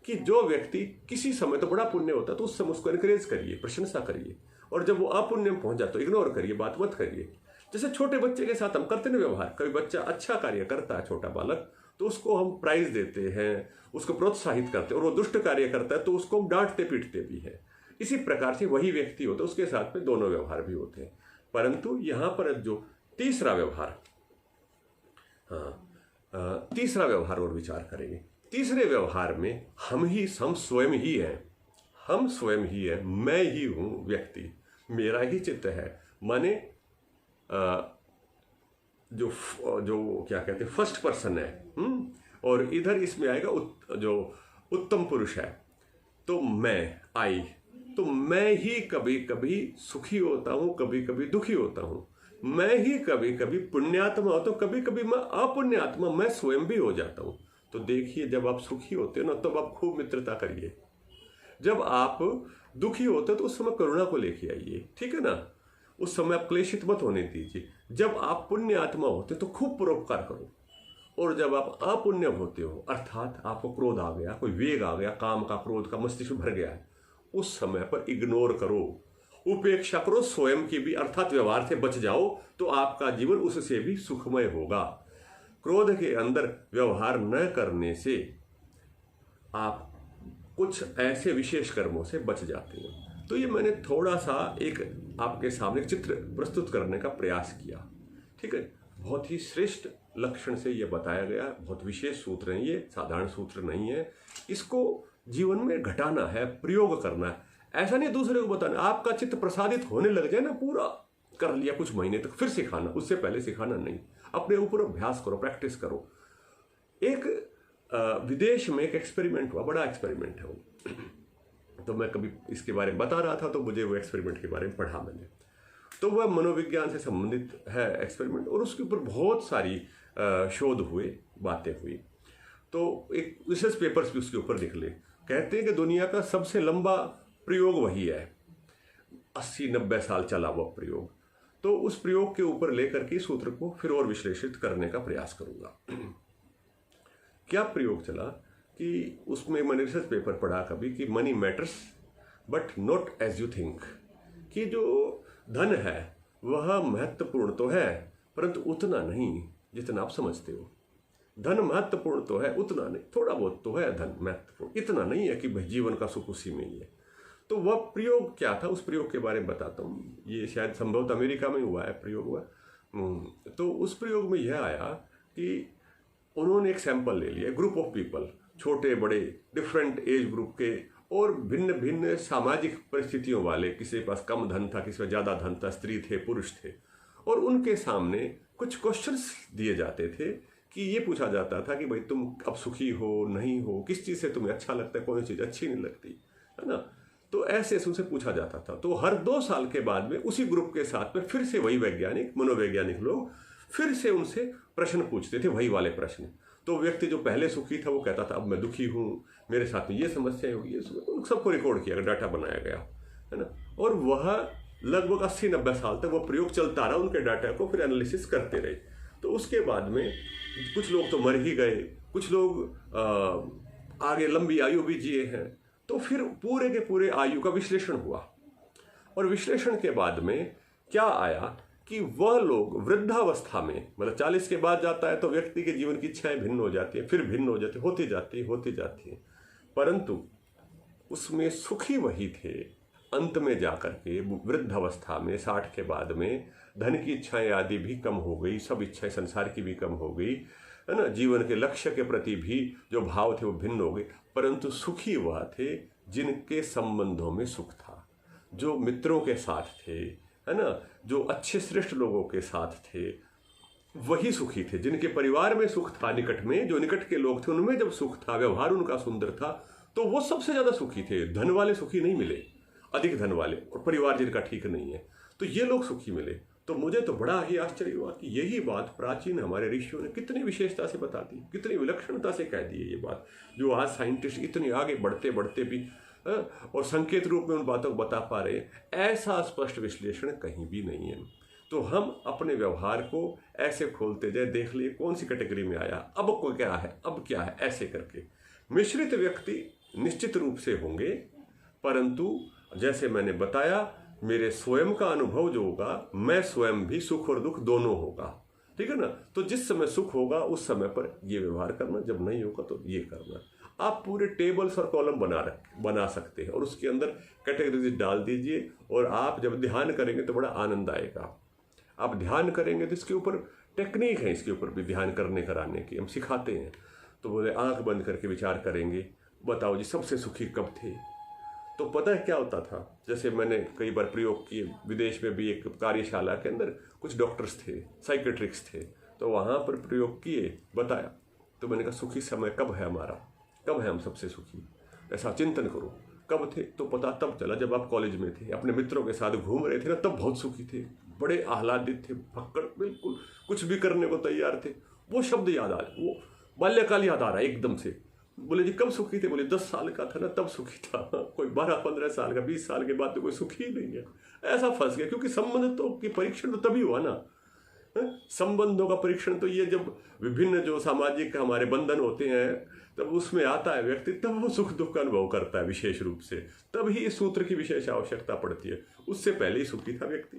कि जो व्यक्ति किसी समय तो बड़ा पुण्य होता है तो उस समय उसको एनकरेज करिए, प्रशंसा करिए, और जब वो अपुण्य में पहुंच जाए तो इग्नोर करिए, बात मत करिए। जैसे छोटे बच्चे के साथ हम करते ना व्यवहार, कभी बच्चा अच्छा कार्य करता है, छोटा बालक, तो उसको हम प्राइज देते हैं, उसको प्रोत्साहित करते हैं, और वो दुष्ट कार्य करता है तो उसको हम डांटते पीटते भी हैं। इसी प्रकार से वही व्यक्ति होता है, उसके साथ में दोनों व्यवहार भी होते हैं। परंतु यहाँ पर जो तीसरा व्यवहार, तीसरा व्यवहार और विचार करेंगे। तीसरे व्यवहार में हम स्वयं ही हैं, हम स्वयं ही हैं, मैं ही हूँ व्यक्ति, मेरा ही चित्त है। माने जो क्या कहते हैं, फर्स्ट पर्सन है। और इधर इसमें आएगा जो उत्तम पुरुष है, तो मैं ही कभी कभी सुखी होता हूँ, कभी कभी दुखी होता हूँ, मैं ही कभी कभी पुण्यात्मा होता हूँ, कभी कभी मैं अपुण्यात्मा, मैं स्वयं भी हो जाता हूँ। तो देखिए, जब आप सुखी होते हो ना, तब आप खूब मित्रता करिए, जब आप दुखी होते हो तो उस समय करुणा को लेके आइए। ठीक है ना, उस समय आप क्लेशित मत होने दीजिए। जब आप पुण्य आत्मा होते तो खूब परोपकार करो, और जब आप अपुण्य होते हो, अर्थात आपको क्रोध आ गया, कोई वेग आ गया, काम का क्रोध का मस्तिष्क भर गया है, उस समय पर इग्नोर करो, उपेक्षा करो स्वयं की भी, अर्थात व्यवहार से बच जाओ, तो आपका जीवन उससे भी सुखमय होगा। क्रोध के अंदर व्यवहार न करने से आप कुछ ऐसे विशेष कर्मों से बच जाते हैं। तो ये मैंने थोड़ा सा एक आपके सामने चित्र प्रस्तुत करने का प्रयास किया। ठीक है, बहुत ही श्रेष्ठ लक्षण से ये बताया गया, बहुत विशेष सूत्र है ये, साधारण सूत्र नहीं है। इसको जीवन में घटाना है, प्रयोग करना है, ऐसा नहीं दूसरे को बताना। आपका चित्त प्रसादित होने लग जाए ना, पूरा कर लिया कुछ महीने तक, फिर सिखाना, उससे पहले सिखाना नहीं। अपने ऊपर अभ्यास करो, प्रैक्टिस करो। एक विदेश में एक एक्सपेरिमेंट हुआ, बड़ा एक्सपेरिमेंट है वो, तो मैं कभी इसके बारे में बता रहा था, तो मुझे वो एक्सपेरिमेंट के बारे में पढ़ा मैंने। तो वह मनोविज्ञान से संबंधित है एक्सपेरिमेंट, और उसके ऊपर बहुत सारी शोध हुए, बातें हुई। तो एक रिसर्च पेपर्स भी उसके ऊपर निकले। कहते हैं कि दुनिया का सबसे लंबा प्रयोग वही है, 80-90 साल चला हुआ प्रयोग। तो उस प्रयोग के ऊपर लेकर के सूत्र को फिर और विश्लेषित करने का प्रयास करूंगा। क्या प्रयोग चला कि उसमें मैंने रिसर्च पेपर पढ़ा कभी कि money matters but not as you think, कि जो धन है वह महत्वपूर्ण तो है, परंतु उतना नहीं जितना आप समझते हो। धन महत्वपूर्ण तो है, उतना नहीं, थोड़ा बहुत तो है धन महत्वपूर्ण, इतना नहीं है कि भाई जीवन का सुख उसी में ही है। तो वह प्रयोग क्या था, उस प्रयोग के बारे में बताता हूँ। ये शायद संभवतः अमेरिका में हुआ है प्रयोग हुआ। तो उस प्रयोग में यह आया कि उन्होंने एक सैंपल ले लिया, ग्रुप ऑफ पीपल, छोटे बड़े डिफरेंट एज ग्रुप के और भिन्न भिन्न सामाजिक परिस्थितियों वाले, किसी के पास कम धन था, किसी का ज़्यादा धन था, स्त्री थे पुरुष थे, और उनके सामने कुछ क्वेश्चंस दिए जाते थे कि ये पूछा जाता था कि भाई तुम अब सुखी हो नहीं हो, किस चीज़ से तुम्हें अच्छा लगता है, कौन सी चीज़ अच्छी नहीं लगती, है ना। तो ऐसे उनसे पूछा जाता था। तो हर 2 साल के बाद में उसी ग्रुप के साथ में फिर से वही वैज्ञानिक मनोवैज्ञानिक लोग फिर से उनसे प्रश्न पूछते थे, वही वाले प्रश्न। तो व्यक्ति जो पहले सुखी था वो कहता था अब मैं दुखी हूँ, मेरे साथ में ये समस्या होगी, ये तो सबको रिकॉर्ड किया, डाटा बनाया गया, है ना। और वह लगभग 80-90 साल तक वो प्रयोग चलता रहा, उनके डाटा को फिर एनालिसिस करते रहे। तो उसके बाद में कुछ लोग तो मर ही गए, कुछ लोग आगे लंबी आयु भी जिए हैं। तो फिर पूरे के पूरे आयु का विश्लेषण हुआ, और विश्लेषण के बाद में क्या आया कि वह लोग वृद्धावस्था में, मतलब 40 के बाद जाता है तो व्यक्ति के जीवन की इच्छाएं भिन्न हो जाती हैं, फिर भिन्न हो जाती, होती जाती हैं, परंतु उसमें सुखी वही थे अंत में जाकर के। वृद्धावस्था में 60 के बाद में धन की इच्छाएं आदि भी कम हो गई, सब इच्छाएं संसार की भी कम हो गई, है ना। जीवन के लक्ष्य के प्रति भी जो भाव थे वो भिन्न हो गए, परंतु सुखी वह थे जिनके संबंधों में सुख था, जो मित्रों के साथ थे, है ना, जो अच्छे श्रेष्ठ लोगों के साथ थे, वही सुखी थे। जिनके परिवार में सुख था, निकट में जो निकट के लोग थे उनमें जब सुख था, व्यवहार उनका सुंदर था, तो वो सबसे ज्यादा सुखी थे। धन वाले सुखी नहीं मिले, अधिक धन वाले, और परिवार जिनका ठीक नहीं है, तो ये लोग सुखी मिले। तो मुझे तो बड़ा ही आश्चर्य हुआ कि यही बात प्राचीन हमारे ऋषियों ने कितनी विशेषता से बता दी, कितनी विलक्षणता से कह दी है ये बात, जो आज साइंटिस्ट इतनी आगे बढ़ते बढ़ते भी और संकेत रूप में उन बातों को बता पा रहे हैं। ऐसा स्पष्ट विश्लेषण कहीं भी नहीं है। तो हम अपने व्यवहार को ऐसे खोलते जाए, देख लिए कौन सी कैटेगरी में आया, अब को क्या है, अब क्या है, ऐसे करके। मिश्रित व्यक्ति निश्चित रूप से होंगे, परंतु जैसे मैंने बताया, मेरे स्वयं का अनुभव जो होगा, मैं स्वयं भी सुख और दुख दोनों होगा, ठीक है ना। तो जिस समय सुख होगा उस समय पर ये व्यवहार करना, जब नहीं होगा तो ये करना। आप पूरे टेबल्स और कॉलम बना सकते हैं और उसके अंदर कैटेगरीज डाल दीजिए, और आप जब ध्यान करेंगे तो बड़ा आनंद आएगा। आप ध्यान करेंगे तो इसके ऊपर टेक्निक है, इसके ऊपर भी ध्यान करने कराने की हम सिखाते हैं। तो बोले आंख बंद करके विचार करेंगे, बताओ जी सबसे सुखी कब थे। तो पता है क्या होता था, जैसे मैंने कई बार प्रयोग किए, विदेश में भी एक कार्यशाला के अंदर कुछ डॉक्टर्स थे, साइकेट्रिक्स थे, तो वहाँ पर प्रयोग किए, बताया। तो मैंने कहा सुखी समय कब है हमारा, कब है हम सबसे सुखी, ऐसा चिंतन करो। कब थे तो पता तब चला जब आप कॉलेज में थे, अपने मित्रों के साथ घूम रहे थे ना, तब बहुत सुखी थे, बड़े आह्लादित थे, भक्कड़, बिल्कुल कुछ भी करने को तैयार थे। वो शब्द याद आ रहे, वो बाल्यकाल याद आ रहा है एकदम से। बोले जी कब सुखी थे, बोले 10 साल का था ना तब सुखी था, कोई 12-15 साल का, 20 साल के बाद तो कोई सुखी ही नहीं है। ऐसा फंस गया, क्योंकि संबंध तो की परीक्षण तो तभी हुआ ना, संबंधों का परीक्षण तो ये जब विभिन्न जो सामाजिक हमारे बंधन होते हैं तब उसमें आता है व्यक्ति, तब वो सुख दुख का अनुभव करता है विशेष रूप से, तब ही इस सूत्र की विशेष आवश्यकता पड़ती है। उससे पहले ही सुखी था व्यक्ति,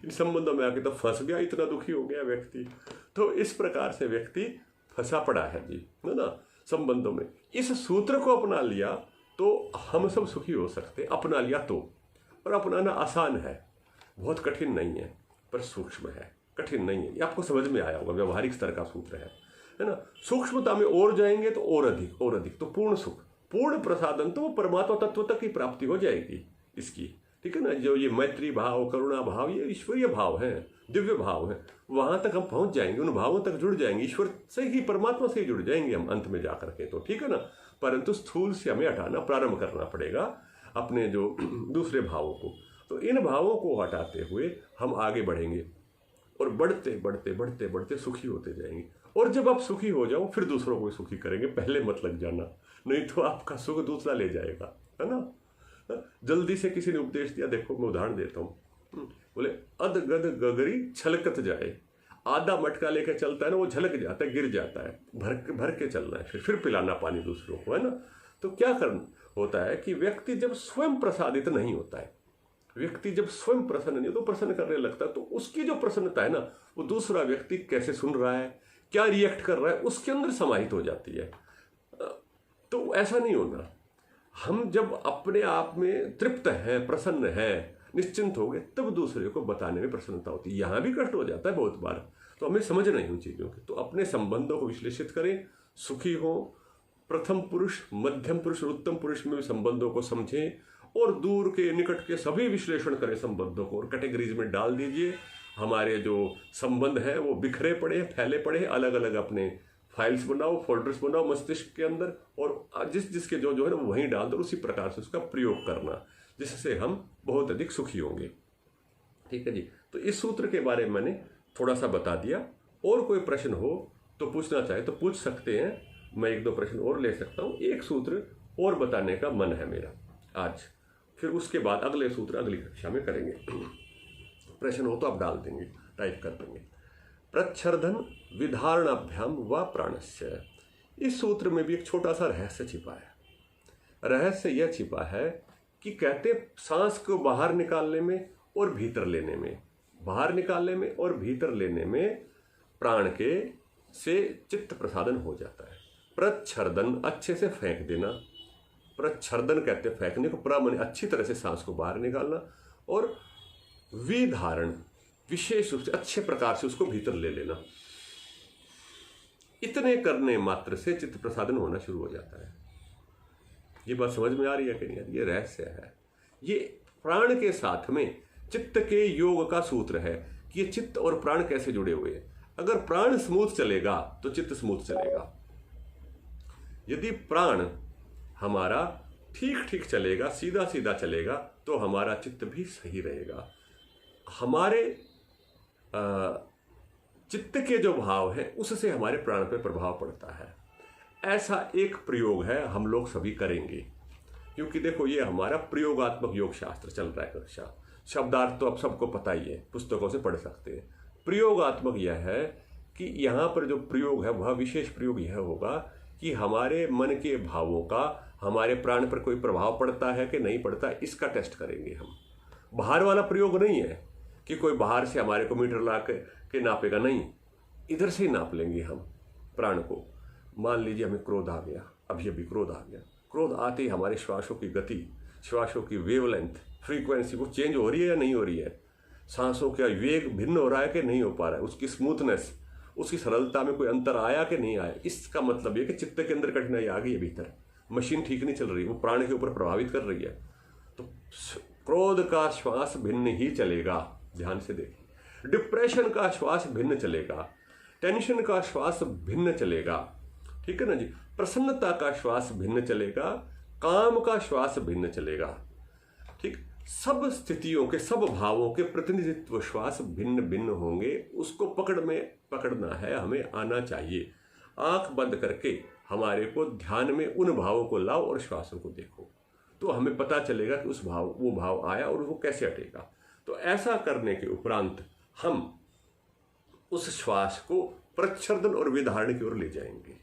इन संबंधों में आके तो फंस गया, इतना दुखी हो गया व्यक्ति। तो इस प्रकार से व्यक्ति फंसा पड़ा है जी, है ना, संबंधों में। इस सूत्र को अपना लिया तो हम सब सुखी हो सकते, अपना लिया तो। और अपनाना आसान है, बहुत कठिन नहीं है, पर सूक्ष्म है, कठिन नहीं है। ये आपको समझ में आया होगा, व्यवहारिक स्तर का सूत्र है ना। सूक्ष्मता में और जाएंगे तो और अधिक, तो पूर्ण सुख, पूर्ण प्रसादन, तो वो परमात्मा तत्व तक की प्राप्ति हो जाएगी इसकी, ठीक है ना। जो ये मैत्री भाव, करुणा भाव, ये ईश्वरीय भाव हैं, दिव्य भाव हैं, वहां तक हम पहुंच जाएंगे, उन भावों तक जुड़ जाएंगे, ईश्वर से ही, परमात्मा से ही जुड़ जाएंगे हम अंत में जाकर के, तो ठीक है ना। परंतु स्थूल से हमें हटाना प्रारंभ करना पड़ेगा अपने जो दूसरे भावों को। तो इन भावों को हटाते हुए हम आगे बढ़ेंगे और बढ़ते बढ़ते बढ़ते बढ़ते सुखी होते जाएंगे। और जब आप सुखी हो जाओ फिर दूसरों को सुखी करेंगे, पहले मत लग जाना, नहीं तो आपका सुख दूसरा ले जाएगा, है ना। जल्दी से किसी ने उपदेश दिया, देखो मैं उदाहरण देता हूँ, बोले अध गद गगरी छलकत जाए, आधा मटका लेके चलता है ना, वो झलक जाता है, गिर जाता है, भर के चलना है, फिर पिलाना पानी दूसरों को, है ना। तो क्या करना होता है कि व्यक्ति जब स्वयं प्रसादित नहीं होता है, व्यक्ति जब स्वयं प्रसन्न नहीं हो तो प्रसन्न करने लगता है, तो उसकी जो प्रसन्नता है ना, वो दूसरा व्यक्ति कैसे सुन रहा है, क्या रिएक्ट कर रहा है उसके अंदर समाहित हो जाती है। तो ऐसा नहीं होना। हम जब अपने आप में तृप्त हैं, प्रसन्न हैं, निश्चिंत हो गए, तब दूसरे को बताने में प्रसन्नता होती है। यहाँ भी कष्ट हो जाता है बहुत बार, तो हमें समझना ही उन चीज़ों की। तो अपने संबंधों को विश्लेषित करें, सुखी हो, प्रथम पुरुष, मध्यम पुरुष और उत्तम पुरुष में भी संबंधों को समझें, और दूर के निकट के सभी विश्लेषण करें संबंधों को, और कैटेगरीज में डाल दीजिए। हमारे जो संबंध हैं वो बिखरे पड़े, फैले पड़े, अलग अलग अपने फाइल्स बनाओ, फोल्डर्स बनाओ मस्तिष्क के अंदर, और जिस जिसके जो जो है ना वो वहीं डाल दो, उसी प्रकार से उसका प्रयोग करना, जिससे हम बहुत अधिक सुखी होंगे। ठीक है जी। तो इस सूत्र के बारे में मैंने थोड़ा सा बता दिया। और कोई प्रश्न हो तो पूछना चाहे तो पूछ सकते हैं, मैं एक दो प्रश्न और ले सकता हूँ। एक सूत्र और बताने का मन है मेरा आज, फिर उसके बाद अगले सूत्र अगली कक्षा में करेंगे। प्रश्न हो तो आप डाल देंगे, टाइप कर देंगे। प्रच्छर्दन विधारणाभ्याम व प्राणस्य। इस सूत्र में भी एक छोटा सा रहस्य छिपा है। रहस्य यह छिपा है कि कहते सांस को बाहर निकालने में और भीतर लेने में, बाहर निकालने में और भीतर लेने में प्राण के से चित्त प्रसादन हो जाता है। प्रच्छर्दन अच्छे से फेंक देना, प्रच्छर्दन कहते हैं फेंकने को, प्र माने अच्छी तरह से सांस को बाहर निकालना, और विधारण विशेष रूप से अच्छे प्रकार से उसको भीतर ले लेना। इतने करने मात्र से चित्त प्रसादन होना शुरू हो जाता है। ये बात समझ में आ रही है कि नहीं आ रही? ये रहस्य है। ये प्राण के साथ में चित्त के योग का सूत्र है कि ये चित्त और प्राण कैसे जुड़े हुए हैं। अगर प्राण स्मूथ चलेगा तो चित्त स्मूथ चलेगा। यदि प्राण हमारा ठीक ठीक चलेगा, सीधा सीधा चलेगा, तो हमारा चित्त भी सही रहेगा। हमारे चित्त के जो भाव हैं उससे हमारे प्राण पर प्रभाव पड़ता है। ऐसा एक प्रयोग है, हम लोग सभी करेंगे, क्योंकि देखो ये हमारा प्रयोगात्मक योग शास्त्र चल रहा है कक्षा। शब्दार्थ तो अब सबको पता ही है, पुस्तकों से पढ़ सकते हैं। प्रयोगात्मक यह है कि यहाँ पर जो प्रयोग है वह विशेष प्रयोग यह होगा कि हमारे मन के भावों का हमारे प्राण पर कोई प्रभाव पड़ता है कि नहीं पड़ता, इसका टेस्ट करेंगे हम। बाहर वाला प्रयोग नहीं है कि कोई बाहर से हमारे को मीटर ला के नापेगा, नहीं, इधर से ही नाप लेंगे हम प्राण को। मान लीजिए हमें क्रोध आ गया, अभी अभी क्रोध आ गया, क्रोध आते ही हमारे श्वासों की गति, श्वासों की वेवलेंथ, फ्रीक्वेंसी वो चेंज हो रही है या नहीं हो रही है, सांसों का वेग भिन्न हो रहा है कि नहीं हो पा रहा है, उसकी स्मूथनेस, उसकी सरलता में कोई अंतर आया कि नहीं आया। इसका मतलब ये कि चित्त के अंदर कठिनाई आ गई है, भीतर मशीन ठीक नहीं चल रही, वो प्राण के ऊपर प्रभावित कर रही है। तो क्रोध का श्वास भिन्न ही चलेगा, ध्यान से देखिए। डिप्रेशन का श्वास भिन्न चलेगा, टेंशन का श्वास भिन्न चलेगा, ठीक है ना जी। प्रसन्नता का श्वास भिन्न चलेगा, काम का श्वास भिन्न चलेगा, ठीक। सब स्थितियों के, सब भावों के प्रतिनिधित्व श्वास भिन्न भिन्न होंगे। उसको पकड़ना है, हमें आना चाहिए। आंख बंद करके हमारे को ध्यान में उन भावों को लाओ और श्वासों को देखो, तो हमें पता चलेगा कि वो भाव आया और वो कैसे हटेगा। तो ऐसा करने के उपरांत हम उस श्वास को प्रच्छर्दन और विधारण की ओर ले जाएंगे,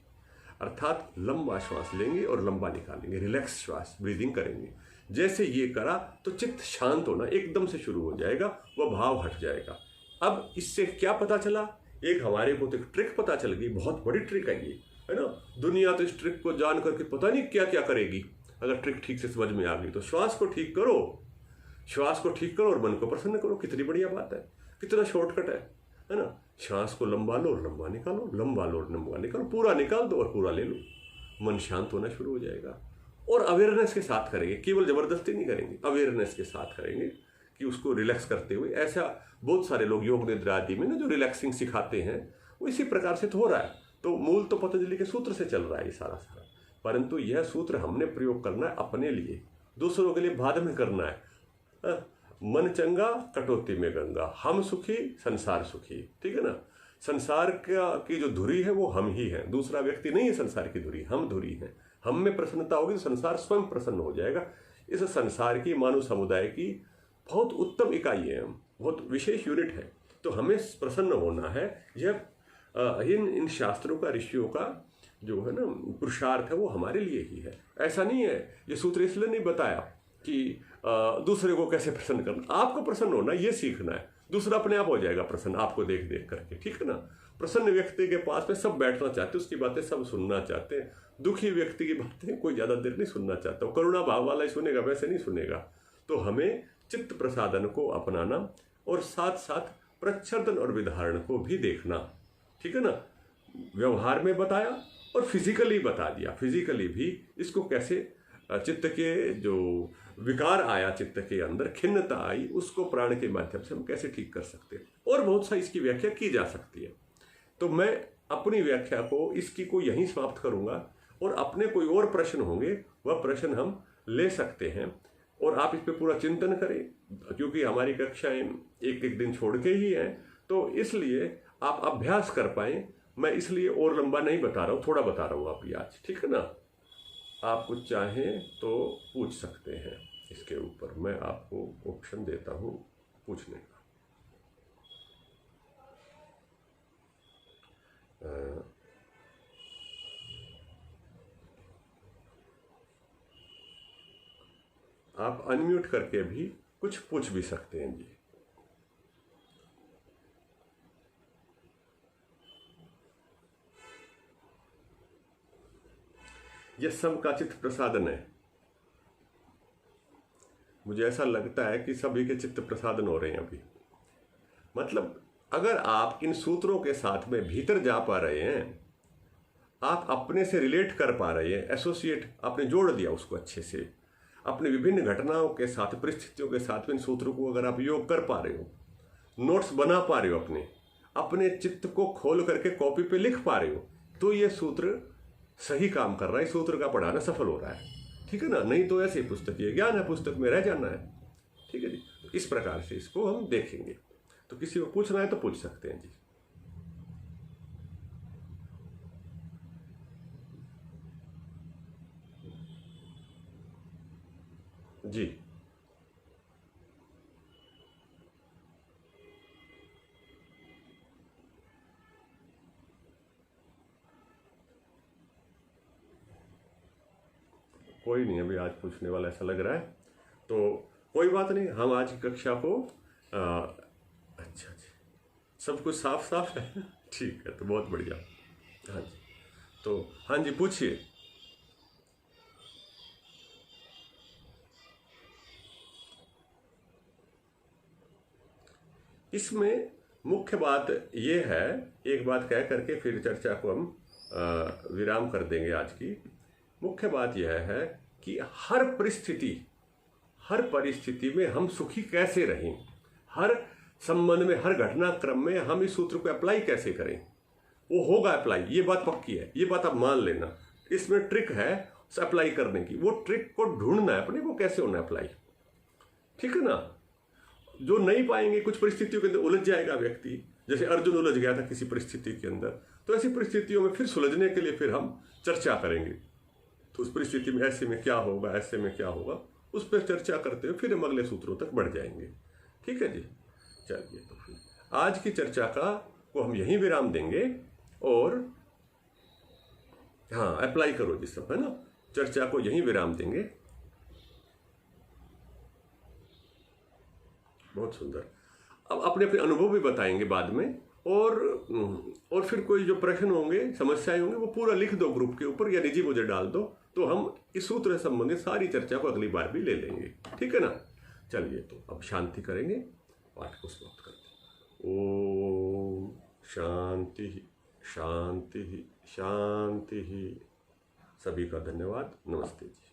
अर्थात लंबा श्वास लेंगे और लंबा निकालेंगे, रिलैक्स श्वास ब्रीदिंग करेंगे। जैसे ये करा तो चित्त शांत होना एकदम से शुरू हो जाएगा, वह भाव हट जाएगा। अब इससे क्या पता चला? एक हमारे को तो एक ट्रिक पता चल गई, बहुत बड़ी ट्रिक है ये, है ना। दुनिया तो इस ट्रिक को जान करके पता नहीं क्या क्या करेगी। अगर ट्रिक ठीक से समझ में आ गई तो श्वास को ठीक करो, श्वास को ठीक करो और मन को प्रसन्न करो। कितनी बढ़िया बात है, कितना शॉर्टकट है ना। श्वास को लंबा लो और लंबा निकालो, लंबा लो और लंबा निकालो, पूरा निकाल दो और पूरा ले लो, मन शांत होना शुरू हो जाएगा। और अवेयरनेस के साथ करेंगे, केवल जबरदस्ती नहीं करेंगे, अवेयरनेस के साथ करेंगे कि उसको रिलैक्स करते हुए। ऐसा बहुत सारे लोग योग निद्रा आदि में ना जो रिलैक्सिंग सिखाते हैं, वो इसी प्रकार से तो हो रहा है। तो मूल तो पतंजलि के सूत्र से चल रहा है ये सारा, परंतु यह सूत्र हमने प्रयोग करना है अपने लिए, दूसरों के लिए बाद में करना है। मन चंगा कटौती में गंगा, हम सुखी संसार सुखी, ठीक है ना। संसार की जो धुरी है वो हम ही हैं, दूसरा व्यक्ति नहीं है संसार की धुरी, हम धुरी हैं। हम में प्रसन्नता होगी तो संसार स्वयं प्रसन्न हो जाएगा। इस संसार की मानव समुदाय की बहुत उत्तम इकाई है, हम बहुत विशेष यूनिट है। तो हमें प्रसन्न होना है। यह इन शास्त्रों का, ऋषियों का जो है ना पुरुषार्थ है, वो हमारे लिए ही है। ऐसा नहीं है, ये सूत्र इसलिए नहीं बताया कि दूसरे को कैसे प्रसन्न करना, आपको प्रसन्न होना ये सीखना है। दूसरा अपने आप हो जाएगा प्रसन्न आपको देख देख करके, ठीक है ना। प्रसन्न व्यक्ति के पास में सब बैठना चाहते हैं, उसकी बातें सब सुनना चाहते हैं। दुखी व्यक्ति की बातें कोई ज़्यादा देर नहीं सुनना चाहता, वो करुणा भाव वाला ही सुनेगा, वैसे नहीं सुनेगा। तो हमें चित्त प्रसादन को अपनाना और साथ साथ प्रच्छदन और विधारण को भी देखना, ठीक है ना। व्यवहार में बताया और फिजिकली बता दिया, फिजिकली भी इसको कैसे चित्त के जो विकार आया, चित्त के अंदर खिन्नता आई, उसको प्राण के माध्यम से हम कैसे ठीक कर सकते हैं, और बहुत सा इसकी व्याख्या की जा सकती है। तो मैं अपनी व्याख्या को इसकी को यहीं समाप्त करूंगा, और अपने कोई और प्रश्न होंगे वह प्रश्न हम ले सकते हैं, और आप इस पर पूरा चिंतन करें, क्योंकि हमारी कक्षाएं एक एक दिन छोड़ के ही हैं, तो इसलिए आप अभ्यास कर पाएं। मैं इसलिए और लंबा नहीं बता रहा हूँ, थोड़ा बता रहा हूँ अभी आज, ठीक है ना। आप कुछ चाहें तो पूछ सकते हैं, इसके ऊपर मैं आपको ऑप्शन देता हूँ पूछने का। आप अनम्यूट करके भी कुछ पूछ भी सकते हैं जी। यह सब का चित्त प्रसादन है। मुझे ऐसा लगता है कि सभी के चित्त प्रसादन हो रहे हैं अभी। मतलब अगर आप इन सूत्रों के साथ में भीतर जा पा रहे हैं, आप अपने से रिलेट कर पा रहे हैं, एसोसिएट आपने जोड़ दिया उसको अच्छे से, अपने विभिन्न घटनाओं के साथ, परिस्थितियों के साथ में इन सूत्रों को अगर आप योग कर पा रहे हो, नोट्स बना पा रहे हो, अपने चित्त को खोल करके कॉपी पे लिख पा रहे हो, तो ये सूत्र सही काम कर रहा है, सूत्र का पढ़ाना सफल हो रहा है, ठीक है ना। नहीं तो ऐसे पुस्तक, ये ज्ञान है, पुस्तक में रह जाना है, ठीक है जी। तो इस प्रकार से इसको हम देखेंगे। तो किसी को पूछना है तो पूछ सकते हैं जी। जी कोई नहीं अभी आज पूछने वाला ऐसा लग रहा है, तो कोई बात नहीं, हम आज की कक्षा को अच्छा जी, सब कुछ साफ साफ है ठीक है, तो बहुत बढ़िया। हाँ जी, तो हाँ जी पूछिए। इसमें मुख्य बात ये है, एक बात कह करके फिर चर्चा को हम विराम कर देंगे आज की। मुख्य बात यह है कि हर परिस्थिति में हम सुखी कैसे रहें, हर संबंध में, हर घटनाक्रम में हम इस सूत्र को अप्लाई कैसे करें, वो होगा अप्लाई, ये बात पक्की है, ये बात आप मान लेना। इसमें ट्रिक है अप्लाई करने की, वो ट्रिक को ढूंढना है अपने को कैसे होना अप्लाई, ठीक है ना। जो नहीं पाएंगे, कुछ परिस्थितियों के अंदर उलझ जाएगा व्यक्ति, जैसे अर्जुन उलझ गया था किसी परिस्थिति के अंदर, तो ऐसी परिस्थितियों में फिर सुलझने के लिए फिर हम चर्चा करेंगे। तो उस परिस्थिति में ऐसे में क्या होगा, ऐसे में क्या होगा, उस पर चर्चा करते हुए फिर हम अगले सूत्रों तक बढ़ जाएंगे, ठीक है जी। चलिए, तो फिर आज की चर्चा को हम यहीं विराम देंगे, और हाँ अप्लाई करो जी सब, है ना। चर्चा को यहीं विराम देंगे। बहुत सुंदर। अब अपने अपने अनुभव भी बताएंगे बाद में, और फिर कोई जो प्रश्न होंगे, समस्याएं होंगी, वो पूरा लिख दो ग्रुप के ऊपर या निजी मुझे डाल दो, तो हम इस सूत्र से संबंधित सारी चर्चा को अगली बार भी ले लेंगे, ठीक है ना। चलिए, तो अब शांति करेंगे, पाठ को समाप्त करते हैं। ओम शांति शांति शांति। सभी का धन्यवाद, नमस्ते जी।